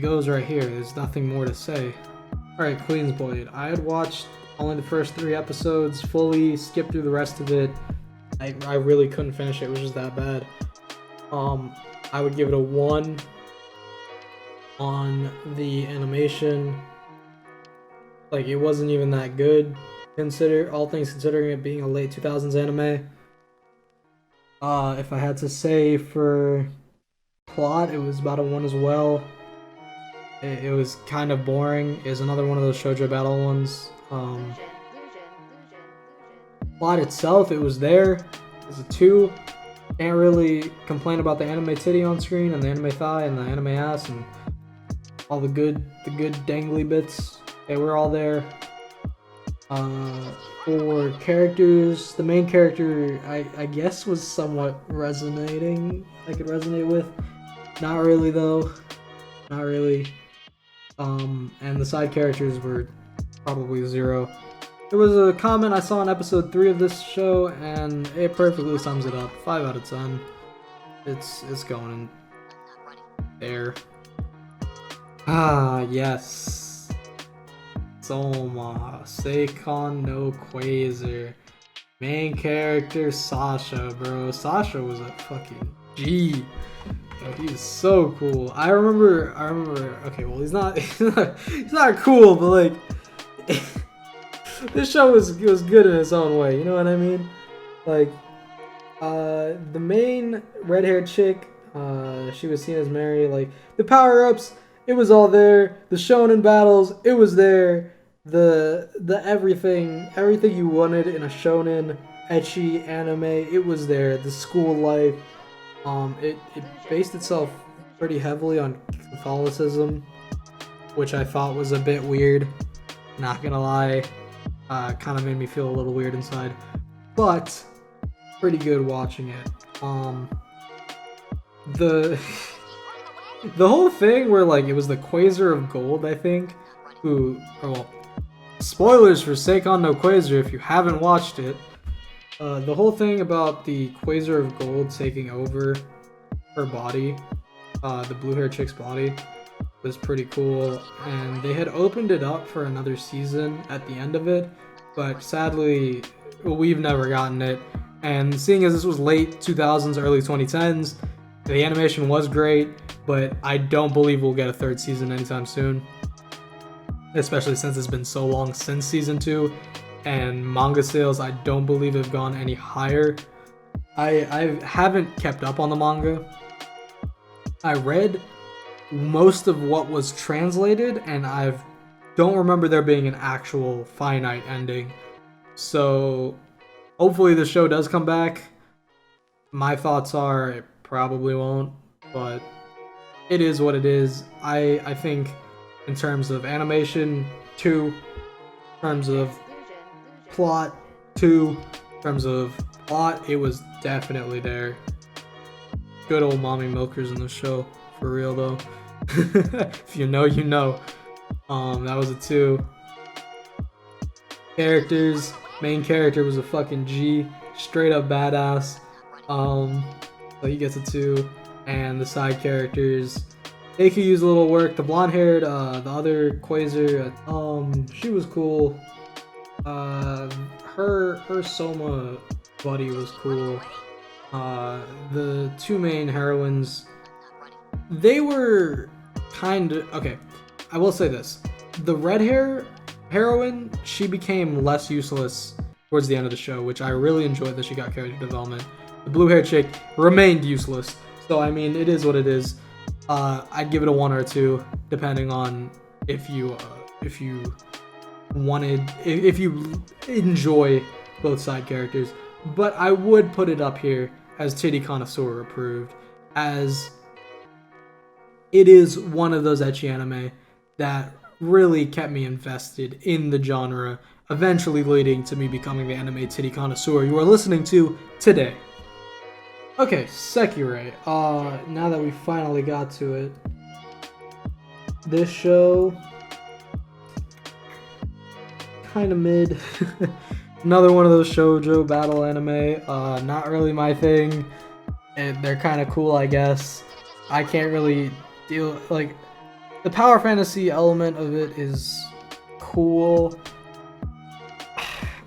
goes right here. There's nothing more to say. All right, Queen's Blade. I had watched only the first 3 episodes fully. Skipped through the rest of it. I really couldn't finish it. It was just that bad. I would give it a 1 on the animation. Like, it wasn't even that good. All things considering it being a late 2000s anime. If I had to say for plot, it was about a 1 as well. It was kind of boring. It was another one of those shoujo battle ones. Plot itself, it was there. It was a 2. Can't really complain about the anime titty on screen and the anime thigh and the anime ass and all the good dangly bits. They were all there. For characters, the main character I guess was somewhat resonating. I could resonate with. Not really though. Not really. And the side characters were probably 0. There was a comment I saw in episode 3 of this show, and it perfectly sums it up. 5 out of 10. It's going in there. Ah, yes. Soma, Seikon no Quasar. Main character Sasha, bro. Sasha was a fucking G. Yo, he is so cool. I remember. Okay, well, he's not cool, but like, this show was good in its own way. You know what I mean? Like, the main red-haired chick, she was seen as Mary. Like, the power-ups, it was all there. The shonen battles, it was there. The everything you wanted in a shonen ecchi anime, it was there. The school life. It based itself pretty heavily on Catholicism, which I thought was a bit weird. Not gonna lie, kind of made me feel a little weird inside, but pretty good watching it. The whole thing where like it was the Quasar of Gold, I think. Spoilers for Seikon no Quasar if you haven't watched it. The whole thing about the Quasar of Gold taking over her body, the blue hair chick's body, was pretty cool, and they had opened it up for another season at the end of it, but sadly, we've never gotten it. And seeing as this was late 2000s, early 2010s, the animation was great, but I don't believe we'll get a 3rd season anytime soon, especially since it's been so long since season 2. And manga sales, I don't believe have gone any higher. I haven't kept up on the manga. I read most of what was translated, and I don't remember there being an actual finite ending. So hopefully the show does come back. My thoughts are it probably won't, but it is what it is. I think in terms of animation, 2. In terms of plot, 2. In terms of plot, it was definitely there. Good old mommy milkers in the show, for real though. If you know, you know. That was a 2. Characters, main character was a fucking G, straight up badass. So he gets a 2. And the side characters, they could use a little work. The blonde-haired, the other Quasar, she was cool. Her Soma buddy was cool. The 2 main heroines, they were kind of okay. I will say this: the red hair heroine, she became less useless towards the end of the show, which I really enjoyed that she got character development. The blue hair chick remained useless, so I mean, it is what it is. I'd give it a 1 or 2, depending on if you enjoy both side characters. But I would put it up here as titty connoisseur approved, as it is one of those ecchi anime that really kept me invested in the genre, eventually leading to me becoming the anime titty connoisseur you are listening to today. Okay, Sekirei. Now that we finally got to it, this show, kind of mid. Another one of those shoujo battle anime. Not really my thing. They're kind of cool, I guess. I can't really deal, like, the power fantasy element of it is cool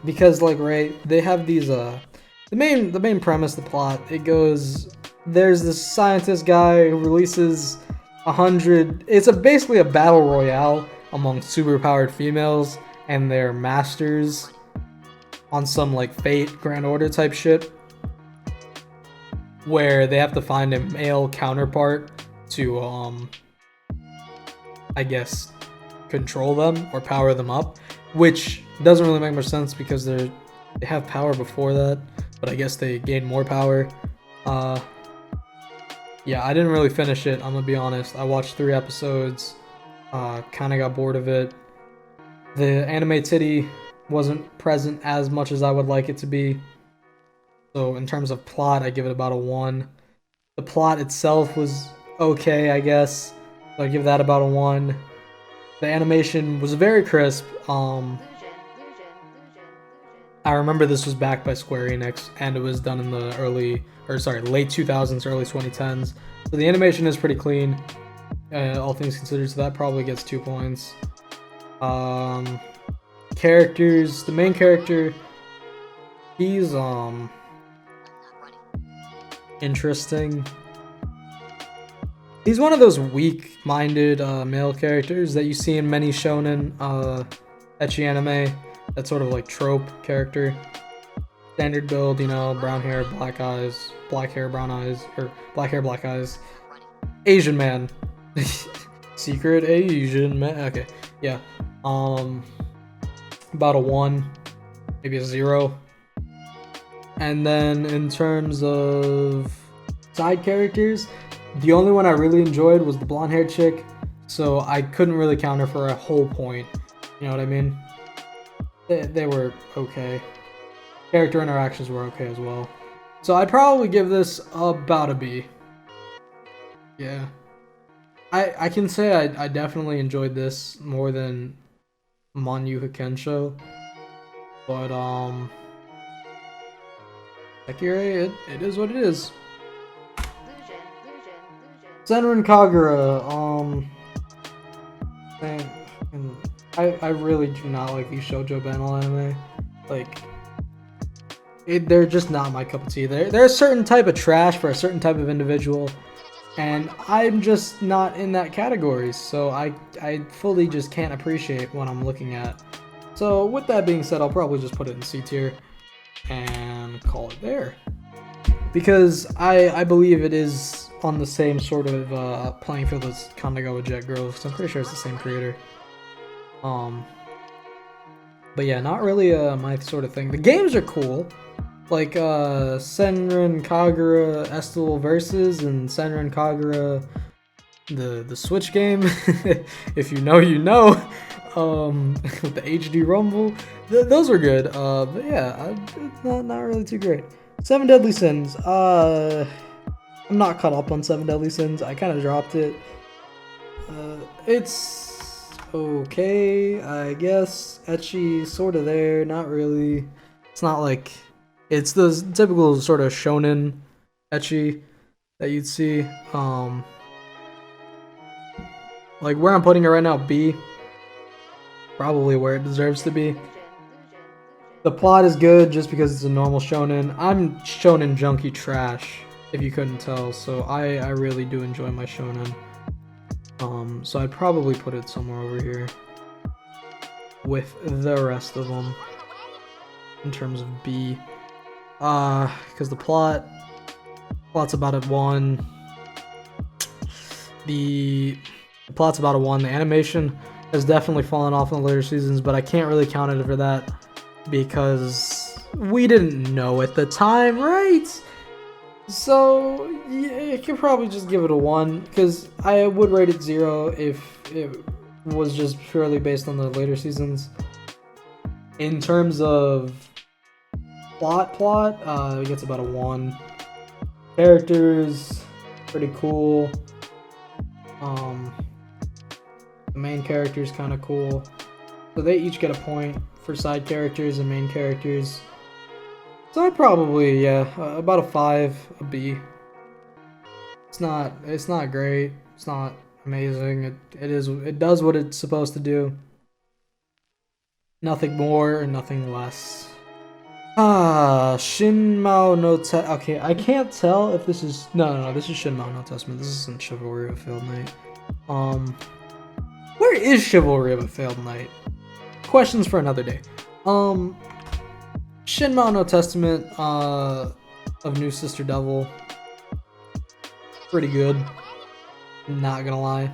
because, like, right, they have these the main premise, the plot, it goes, there's this scientist guy who releases 100, it's basically a battle royale among superpowered females and their masters on some like Fate Grand Order type shit, where they have to find a male counterpart to I guess control them or power them up, which doesn't really make much sense because they have power before that, but I guess they gain more power. Yeah, I didn't really finish it, I'm gonna be honest. I watched 3 episodes, kind of got bored of it. The anime titty wasn't present as much as I would like it to be. So in terms of plot, I give it about a 1. The plot itself was okay, I guess. So I give that about a 1. The animation was very crisp. I remember this was backed by Square Enix, and it was done in the late 2000s, early 2010s. So the animation is pretty clean, all things considered. So that probably gets 2 points. Characters, the main character, he's interesting. He's one of those weak-minded male characters that you see in many shonen ecchi anime. That sort of like trope character. Standard build, you know, brown hair, black eyes, black hair, brown eyes, or black hair, black eyes. Asian man. Secret Asian man. Okay, yeah. About a 1, maybe a 0. And then in terms of side characters, the only one I really enjoyed was the blonde haired chick, so I couldn't really count her for a whole point. You know what I mean? They were okay. Character interactions were okay as well. So I'd probably give this about a B. Yeah. I can say I definitely enjoyed this more than Manyuha Kensho. But Akira, it is what it is. Senran Kagura, man, I really do not like these shoujo battle anime. Like, they're just not my cup of tea. They're a certain type of trash for a certain type of individual, and I'm just not in that category, so I fully just can't appreciate what I'm looking at. So with that being said, I'll probably just put it in C tier and call it there, because I believe it is on the same sort of playing field as Kanagawa Jet Girls, because I'm pretty sure it's the same creator. But yeah, not really my sort of thing. The games are cool, like Senran Kagura Estival Versus and Senran Kagura the Switch game. If you know, you know. With the HD Rumble, those were good. But yeah, not really too great. 7 Deadly Sins. I'm not caught up on 7 Deadly Sins. I kind of dropped it. It's okay, I guess. Ecchi, sort of there, not really. It's not like, it's the typical sort of shonen ecchi that you'd see. Like where I'm putting it right now, B. Probably where it deserves to be. The plot is good just because it's a normal shonen. I'm shonen junkie trash, if you couldn't tell, so I really do enjoy my shonen. So I'd probably put it somewhere over here with the rest of them in terms of B. Because the plot's about a 1. The plot's about a 1. The animation has definitely fallen off in the later seasons, but I can't really count it for that because we didn't know at the time, right? So yeah, you could probably just give it a 1, because I would rate it 0 if it was just purely based on the later seasons. In terms of plot, it gets about a 1. Characters, pretty cool. The main character is kind of cool. So they each get a point for side characters and main characters. So I'd probably, yeah, about a 5, a B. It's not great. It's not amazing. It does what it's supposed to do. Nothing more and nothing less. Shinmao no okay, I can't tell if this is no, this is Shinmao no Testament. This isn't Chivalry of a Failed Knight. Where is Chivalry of a Failed Knight? Questions for another day. Shinmao no Testament of New Sister Devil. Pretty good. Not gonna lie.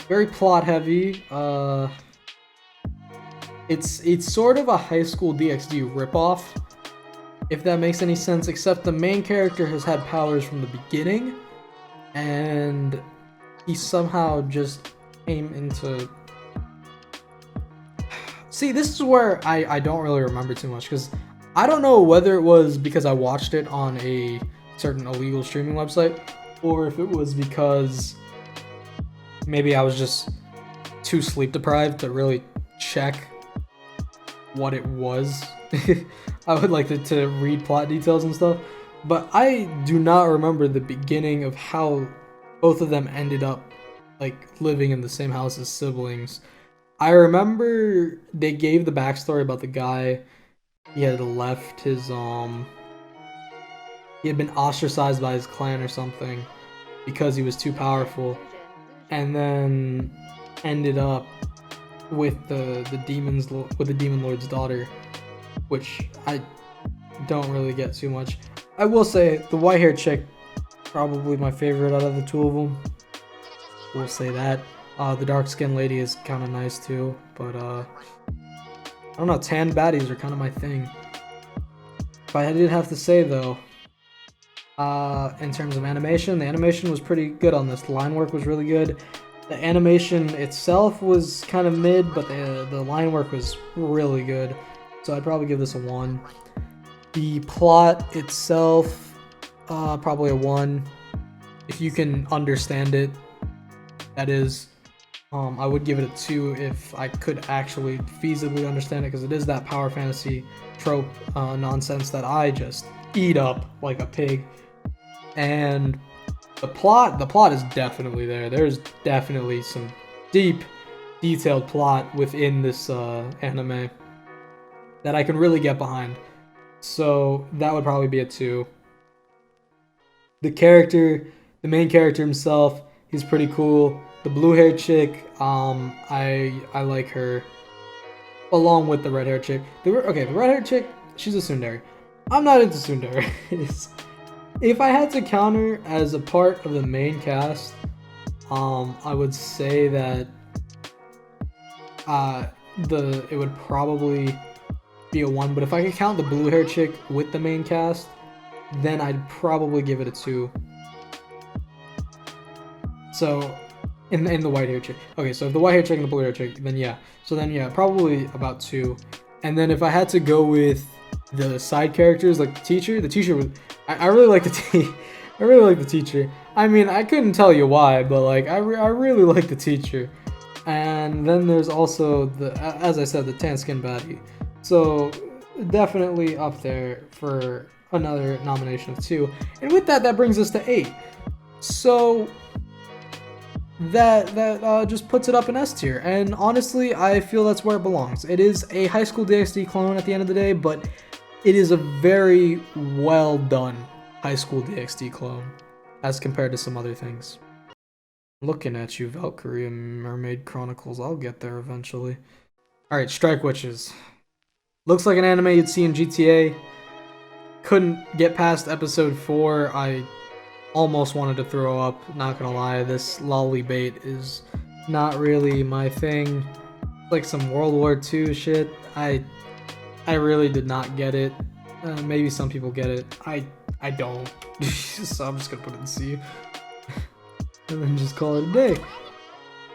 Very plot heavy. It's sort of a high school DxD ripoff, if that makes any sense, except the main character has had powers from the beginning, and he somehow just came into... See, this is where I don't really remember too much, because I don't know whether it was because I watched it on a certain illegal streaming website, or if it was because maybe I was just too sleep deprived to really check what it was. I would like to read plot details and stuff, but I do not remember the beginning of how both of them ended up like living in the same house as siblings. I remember they gave the backstory about the guy. He had left his he had been ostracized by his clan or something because he was too powerful, and then ended up with the demon lord's daughter, which I don't really get too much. I will say the white-haired chick, probably my favorite out of the two of them. We'll say that. The dark-skinned lady is kind of nice too, but I don't know, tan baddies are kind of my thing. But I did have to say though, in terms of animation, the animation was pretty good on this. The line work was really good. The animation itself was kind of mid, but the line work was really good. So I'd probably give this a 1. The plot itself, probably a 1. If you can understand it, that is. I would give it a 2 if I could actually feasibly understand it, because it is that power fantasy trope nonsense that I just eat up like a pig. And the plot is definitely there. There's definitely some deep, detailed plot within this anime that I can really get behind. So that would probably be a 2. The main character himself, he's pretty cool. The blue-haired chick, I like her, along with the red-haired chick. The red-haired chick, she's a tsundere. I'm not into tsunderes. If I had to count her as a part of the main cast, I would say that it would probably be a 1. But if I could count the blue-haired chick with the main cast, then I'd probably give it a 2. So in the white-haired chick. Okay, so if the white-haired chick and the blue-haired chick, then yeah. So then yeah, probably about 2. And then if I had to go with the side characters, like the teacher was, I really like I really like the teacher. I mean, I couldn't tell you why, but like I really like the teacher. And then there's also as I said, the tan skin baddie. So definitely up there for another nomination of 2. And with that brings us to 8. So that just puts it up in S tier. And honestly, I feel that's where it belongs. It is a high school DxD clone at the end of the day, but it is a very well done high school DxD clone as compared to some other things. Looking at you, Valkyrie and Mermaid Chronicles. I'll get there eventually. Alright, Strike Witches. Looks like an anime you'd see in GTA. Couldn't get past episode 4. I almost wanted to throw up, not gonna lie. This lolly bait is not really my thing. Like some World War II shit. I really did not get it. Maybe some people get it. I don't. So I'm just gonna put it in C. And then just call it a day.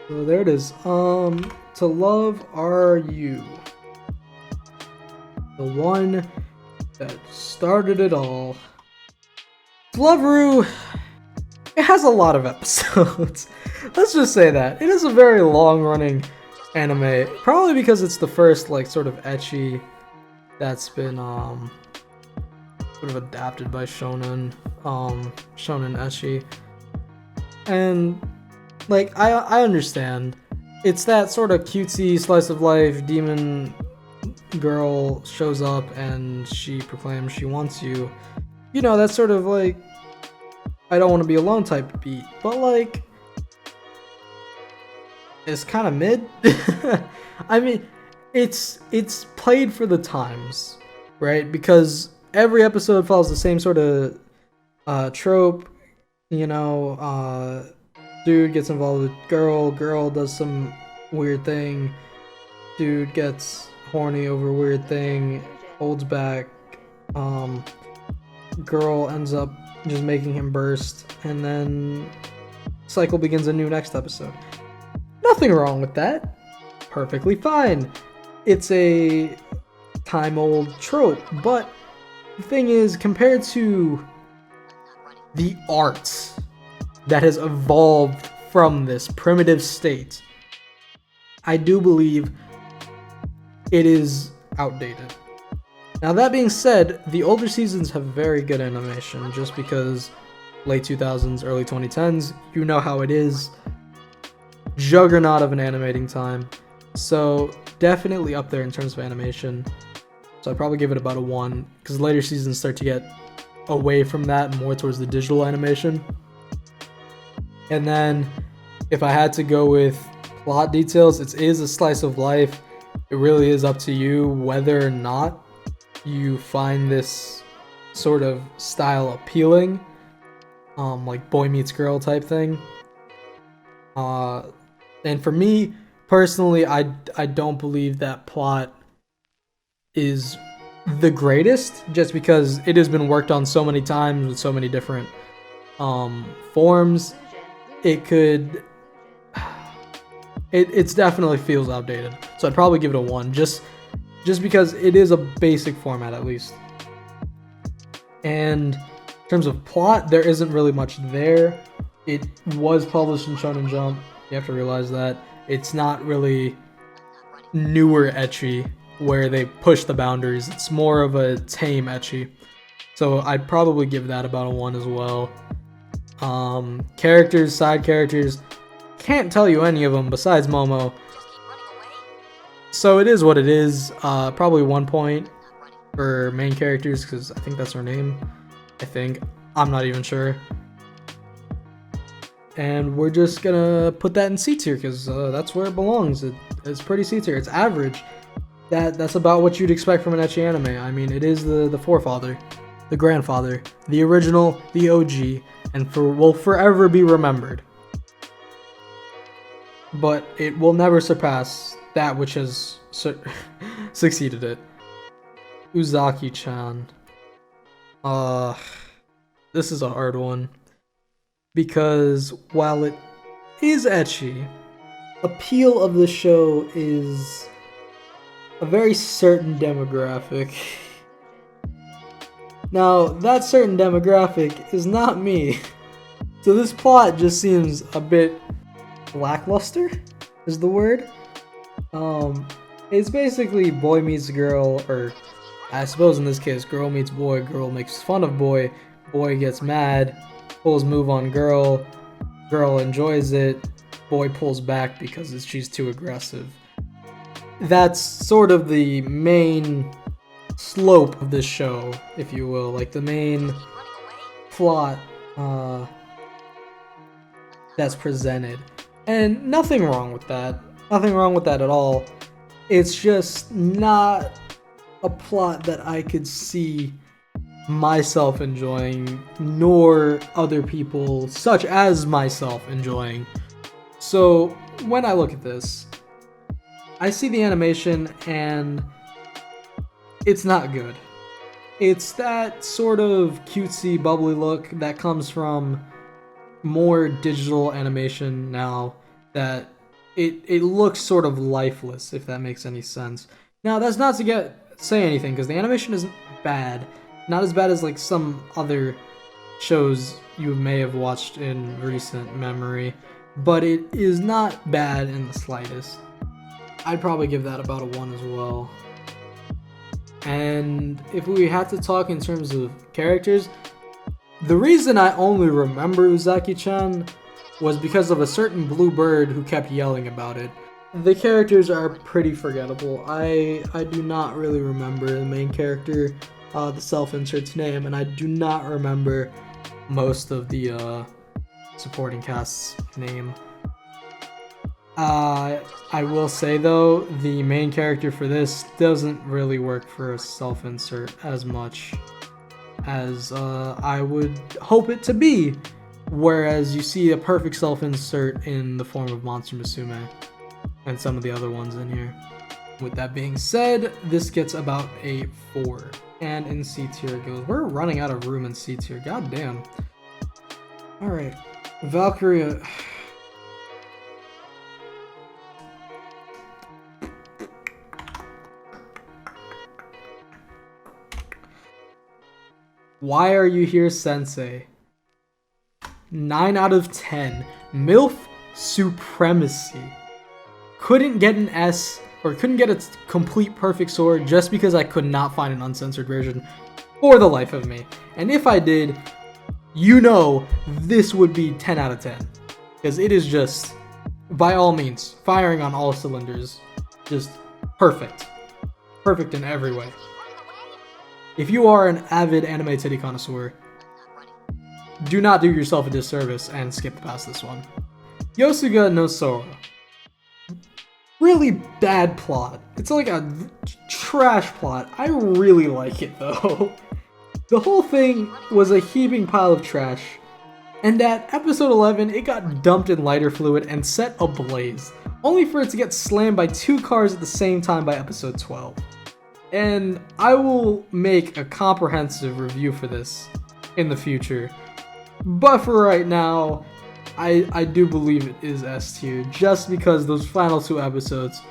So there it is. To Love Are You. The one that started it all. Flubru, it has a lot of episodes. Let's just say that. It is a very long-running anime, probably because it's the first, like, sort of ecchi that's been, sort of adapted by shonen ecchi. And, like, I understand. It's that sort of cutesy slice of life demon girl shows up and she proclaims she wants you. You know, that's sort of like I don't want to be alone type beat. But like it's kind of mid. I mean, it's played for the times, right? Because every episode follows the same sort of trope, you know, dude gets involved with girl does some weird thing, dude gets horny over weird thing, holds back, girl ends up just making him burst, and then cycle begins anew next episode. Nothing wrong with that. Perfectly fine. It's a time-old trope, but the thing is, compared to the art that has evolved from this primitive state, I do believe it is outdated. Now that being said, the older seasons have very good animation, just because late 2000s, early 2010s, you know how it is. Juggernaut of an animating time. So definitely up there in terms of animation. So I'd probably give it about a 1, because later seasons start to get away from that and more towards the digital animation. And then if I had to go with plot details, it is a slice of life. It really is up to you whether or not you find this sort of style appealing, like boy meets girl type thing. And for me personally, I don't believe that plot is the greatest, just because it has been worked on so many times with so many different forms. It could it's definitely feels outdated, so I'd probably give it a 1, just because it is a basic format at least. And in terms of plot, there isn't really much there. It was published in Shonen Jump. You have to realize that it's not really newer ecchi where they push the boundaries. It's more of a tame ecchi, so I'd probably give that about a 1 as well. Characters, side characters, can't tell you any of them besides Momo. So it is what it is. Probably 1 point for main characters, because I think that's her name. I'm not even sure. And we're just gonna put that in C tier, because that's where it belongs. It's pretty C tier. It's average. That's about what you'd expect from an ecchi anime. I mean, it is the forefather, the grandfather, the original, the OG, and will forever be remembered. But it will never surpass that which has succeeded it. Uzaki-chan. This is a hard one. Because while it is ecchi, appeal of the show is a very certain demographic. Now, that certain demographic is not me. So this plot just seems a bit lackluster, is the word. It's basically boy meets girl, or I suppose in this case, girl meets boy, girl makes fun of boy, boy gets mad, pulls move on girl, girl enjoys it, boy pulls back because she's too aggressive. That's sort of the main slope of this show, if you will, like the main plot that's presented. And nothing wrong with that. Nothing wrong with that at all. It's just not a plot that I could see myself enjoying, nor other people such as myself enjoying. So when I look at this, I see the animation and it's not good. It's that sort of cutesy, bubbly look that comes from more digital animation now, that it looks sort of lifeless, if that makes any sense. Now, that's not to say anything, because the animation isn't bad. Not as bad as like some other shows you may have watched in recent memory, but it is not bad in the slightest. I'd probably give that about a 1 as well. And if we had to talk in terms of characters, the reason I only remember Uzaki-chan was because of a certain blue bird who kept yelling about it. The characters are pretty forgettable. I do not really remember the main character, the self-insert's name, and I do not remember most of the supporting cast's name. I will say though, the main character for this doesn't really work for a self-insert as much as I would hope it to be, whereas you see a perfect self-insert in the form of Monster Musume and some of the other ones in here. With that being said, this gets about a 4, and in C tier it goes. We're running out of room in C tier, god damn. Alright, Valkyria. Why are you here, sensei? 9 out of 10. MILF supremacy. Couldn't get an S, or couldn't get a complete perfect sword just because I could not find an uncensored version for the life of me. And if I did, you know this would be 10 out of 10. Because it is just, by all means, firing on all cylinders. Just perfect. Perfect in every way. If you are an avid anime titty connoisseur, do not do yourself a disservice and skip past this one. Yosuga no Sora. Really bad plot. It's like a trash plot. I really like it though. The whole thing was a heaping pile of trash. And at episode 11, it got dumped in lighter fluid and set ablaze, only for it to get slammed by 2 cars at the same time by episode 12. And I will make a comprehensive review for this in the future. But for right now, I do believe it is S tier, just because those final 2 episodes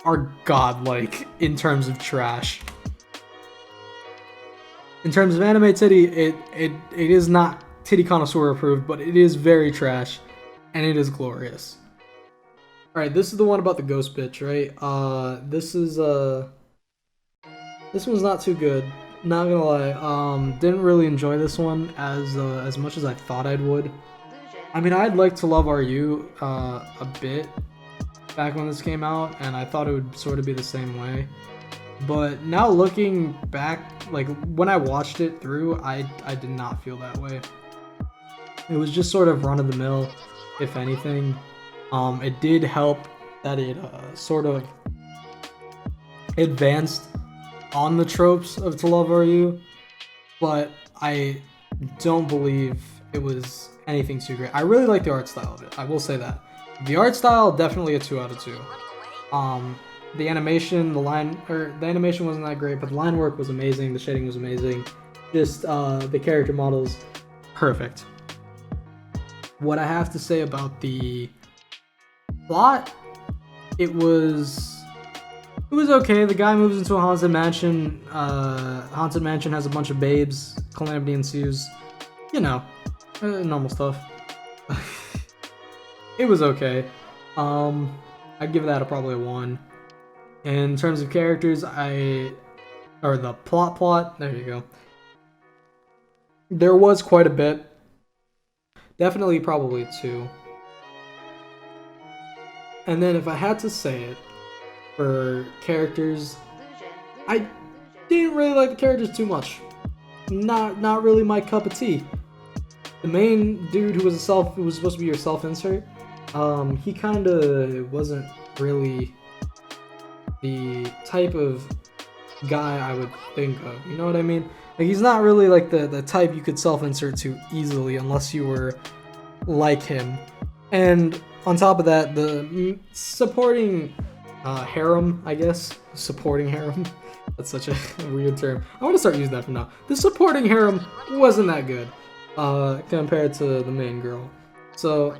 are godlike in terms of trash. In terms of anime titty, it is not titty connoisseur approved, but it is very trash, and it is glorious. Alright, this is the one about the ghost bitch, right? This one's not too good, not gonna lie. Didn't really enjoy this one as much as I thought I would. I mean, I'd like to love RU a bit back when this came out, and I thought it would sort of be the same way. But now looking back, like when I watched it through, I did not feel that way. It was just sort of run-of-the-mill, if anything. It did help that it sort of advanced on the tropes of To Love RU, but I don't believe it was anything too great. I really like the art style of it, I will say that. The art style, definitely a 2 out of 2. The animation, the animation wasn't that great, but the line work was amazing, the shading was amazing. Just the character models, perfect. What I have to say about the plot, it was okay. The guy moves into a haunted mansion. Haunted mansion has a bunch of babes. Calamity ensues. You know, normal stuff. It was okay. I'd give that probably a 1. In terms of characters, or the plot, there you go. There was quite a bit. Definitely probably 2. And then if I had to say it, for characters, I didn't really like the characters too much. Not really my cup of tea. The main dude who was supposed to be your self-insert, he kinda wasn't really the type of guy I would think of, you know what I mean? Like, he's not really like the type you could self-insert to easily unless you were like him. And on top of that, the supporting harem, I guess. Supporting harem. That's such a weird term. I want to start using that from now. The supporting harem wasn't that good compared to the main girl. So,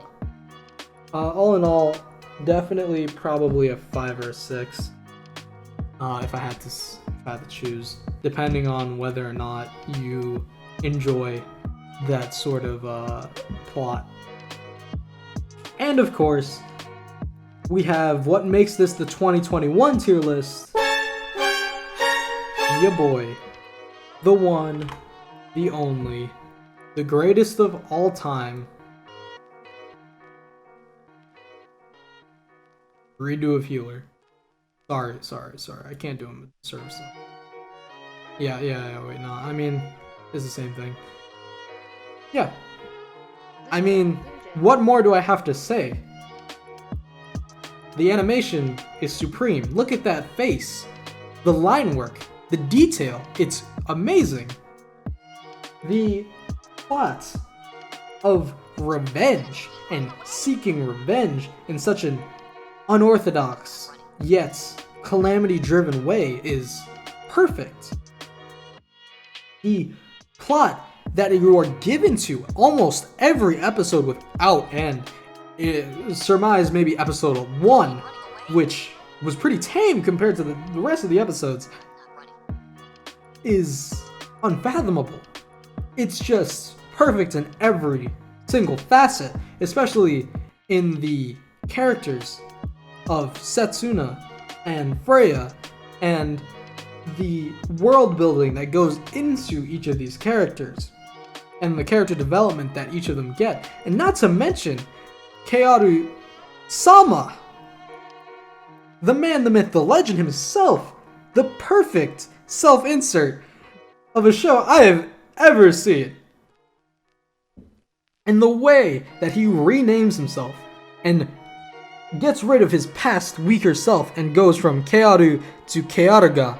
all in all, definitely probably a 5 or a 6 if I had to choose, depending on whether or not you enjoy that sort of plot. And of course, we have what makes this the 2021 tier list. Ya boy, the one, the only, the greatest of all time. Redo of Healer. Sorry. I can't do him a service. Yeah, wait, no. I mean, it's the same thing. Yeah. I mean, what more do I have to say? The animation is supreme. Look at that face. The line work. The detail. It's amazing. The plot of revenge and seeking revenge in such an unorthodox yet calamity-driven way is perfect. The plot that you are given to almost every episode without end, surmise maybe episode 1, which was pretty tame compared to the rest of the episodes, is unfathomable. It's just perfect in every single facet, especially in the characters of Setsuna and Freya, and the world building that goes into each of these characters, and the character development that each of them get. And not to mention Kearu Sama, the man, the myth, the legend himself, the perfect self-insert of a show I have ever seen. And the way that he renames himself and gets rid of his past weaker self and goes from Kearu to Kearuga.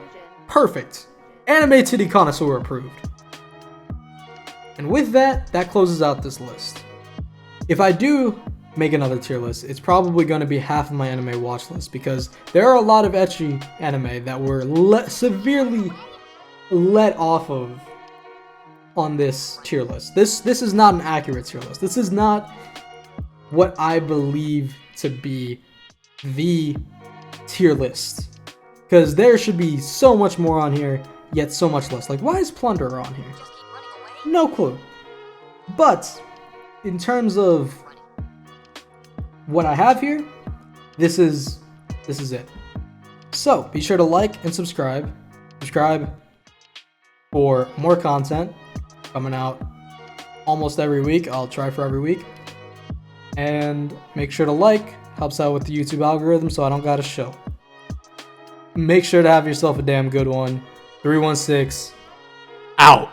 Perfect. Anime Tiddy Connoisseur approved. And with that, that closes out this list. If I do make another tier list, it's probably going to be half of my anime watch list, because there are a lot of ecchi anime that were severely let off of on this tier list. This is not an accurate tier list. This is not what I believe to be the tier list, because there should be so much more on here, yet so much less. Like, why is Plunderer on here? No clue. But in terms of what I have here, this is it. So be sure to like and subscribe. Subscribe for more content coming out almost every week. I'll try for every week. And make sure to like, helps out with the YouTube algorithm so I don't gotta show. Make sure to have yourself a damn good one. 316, out.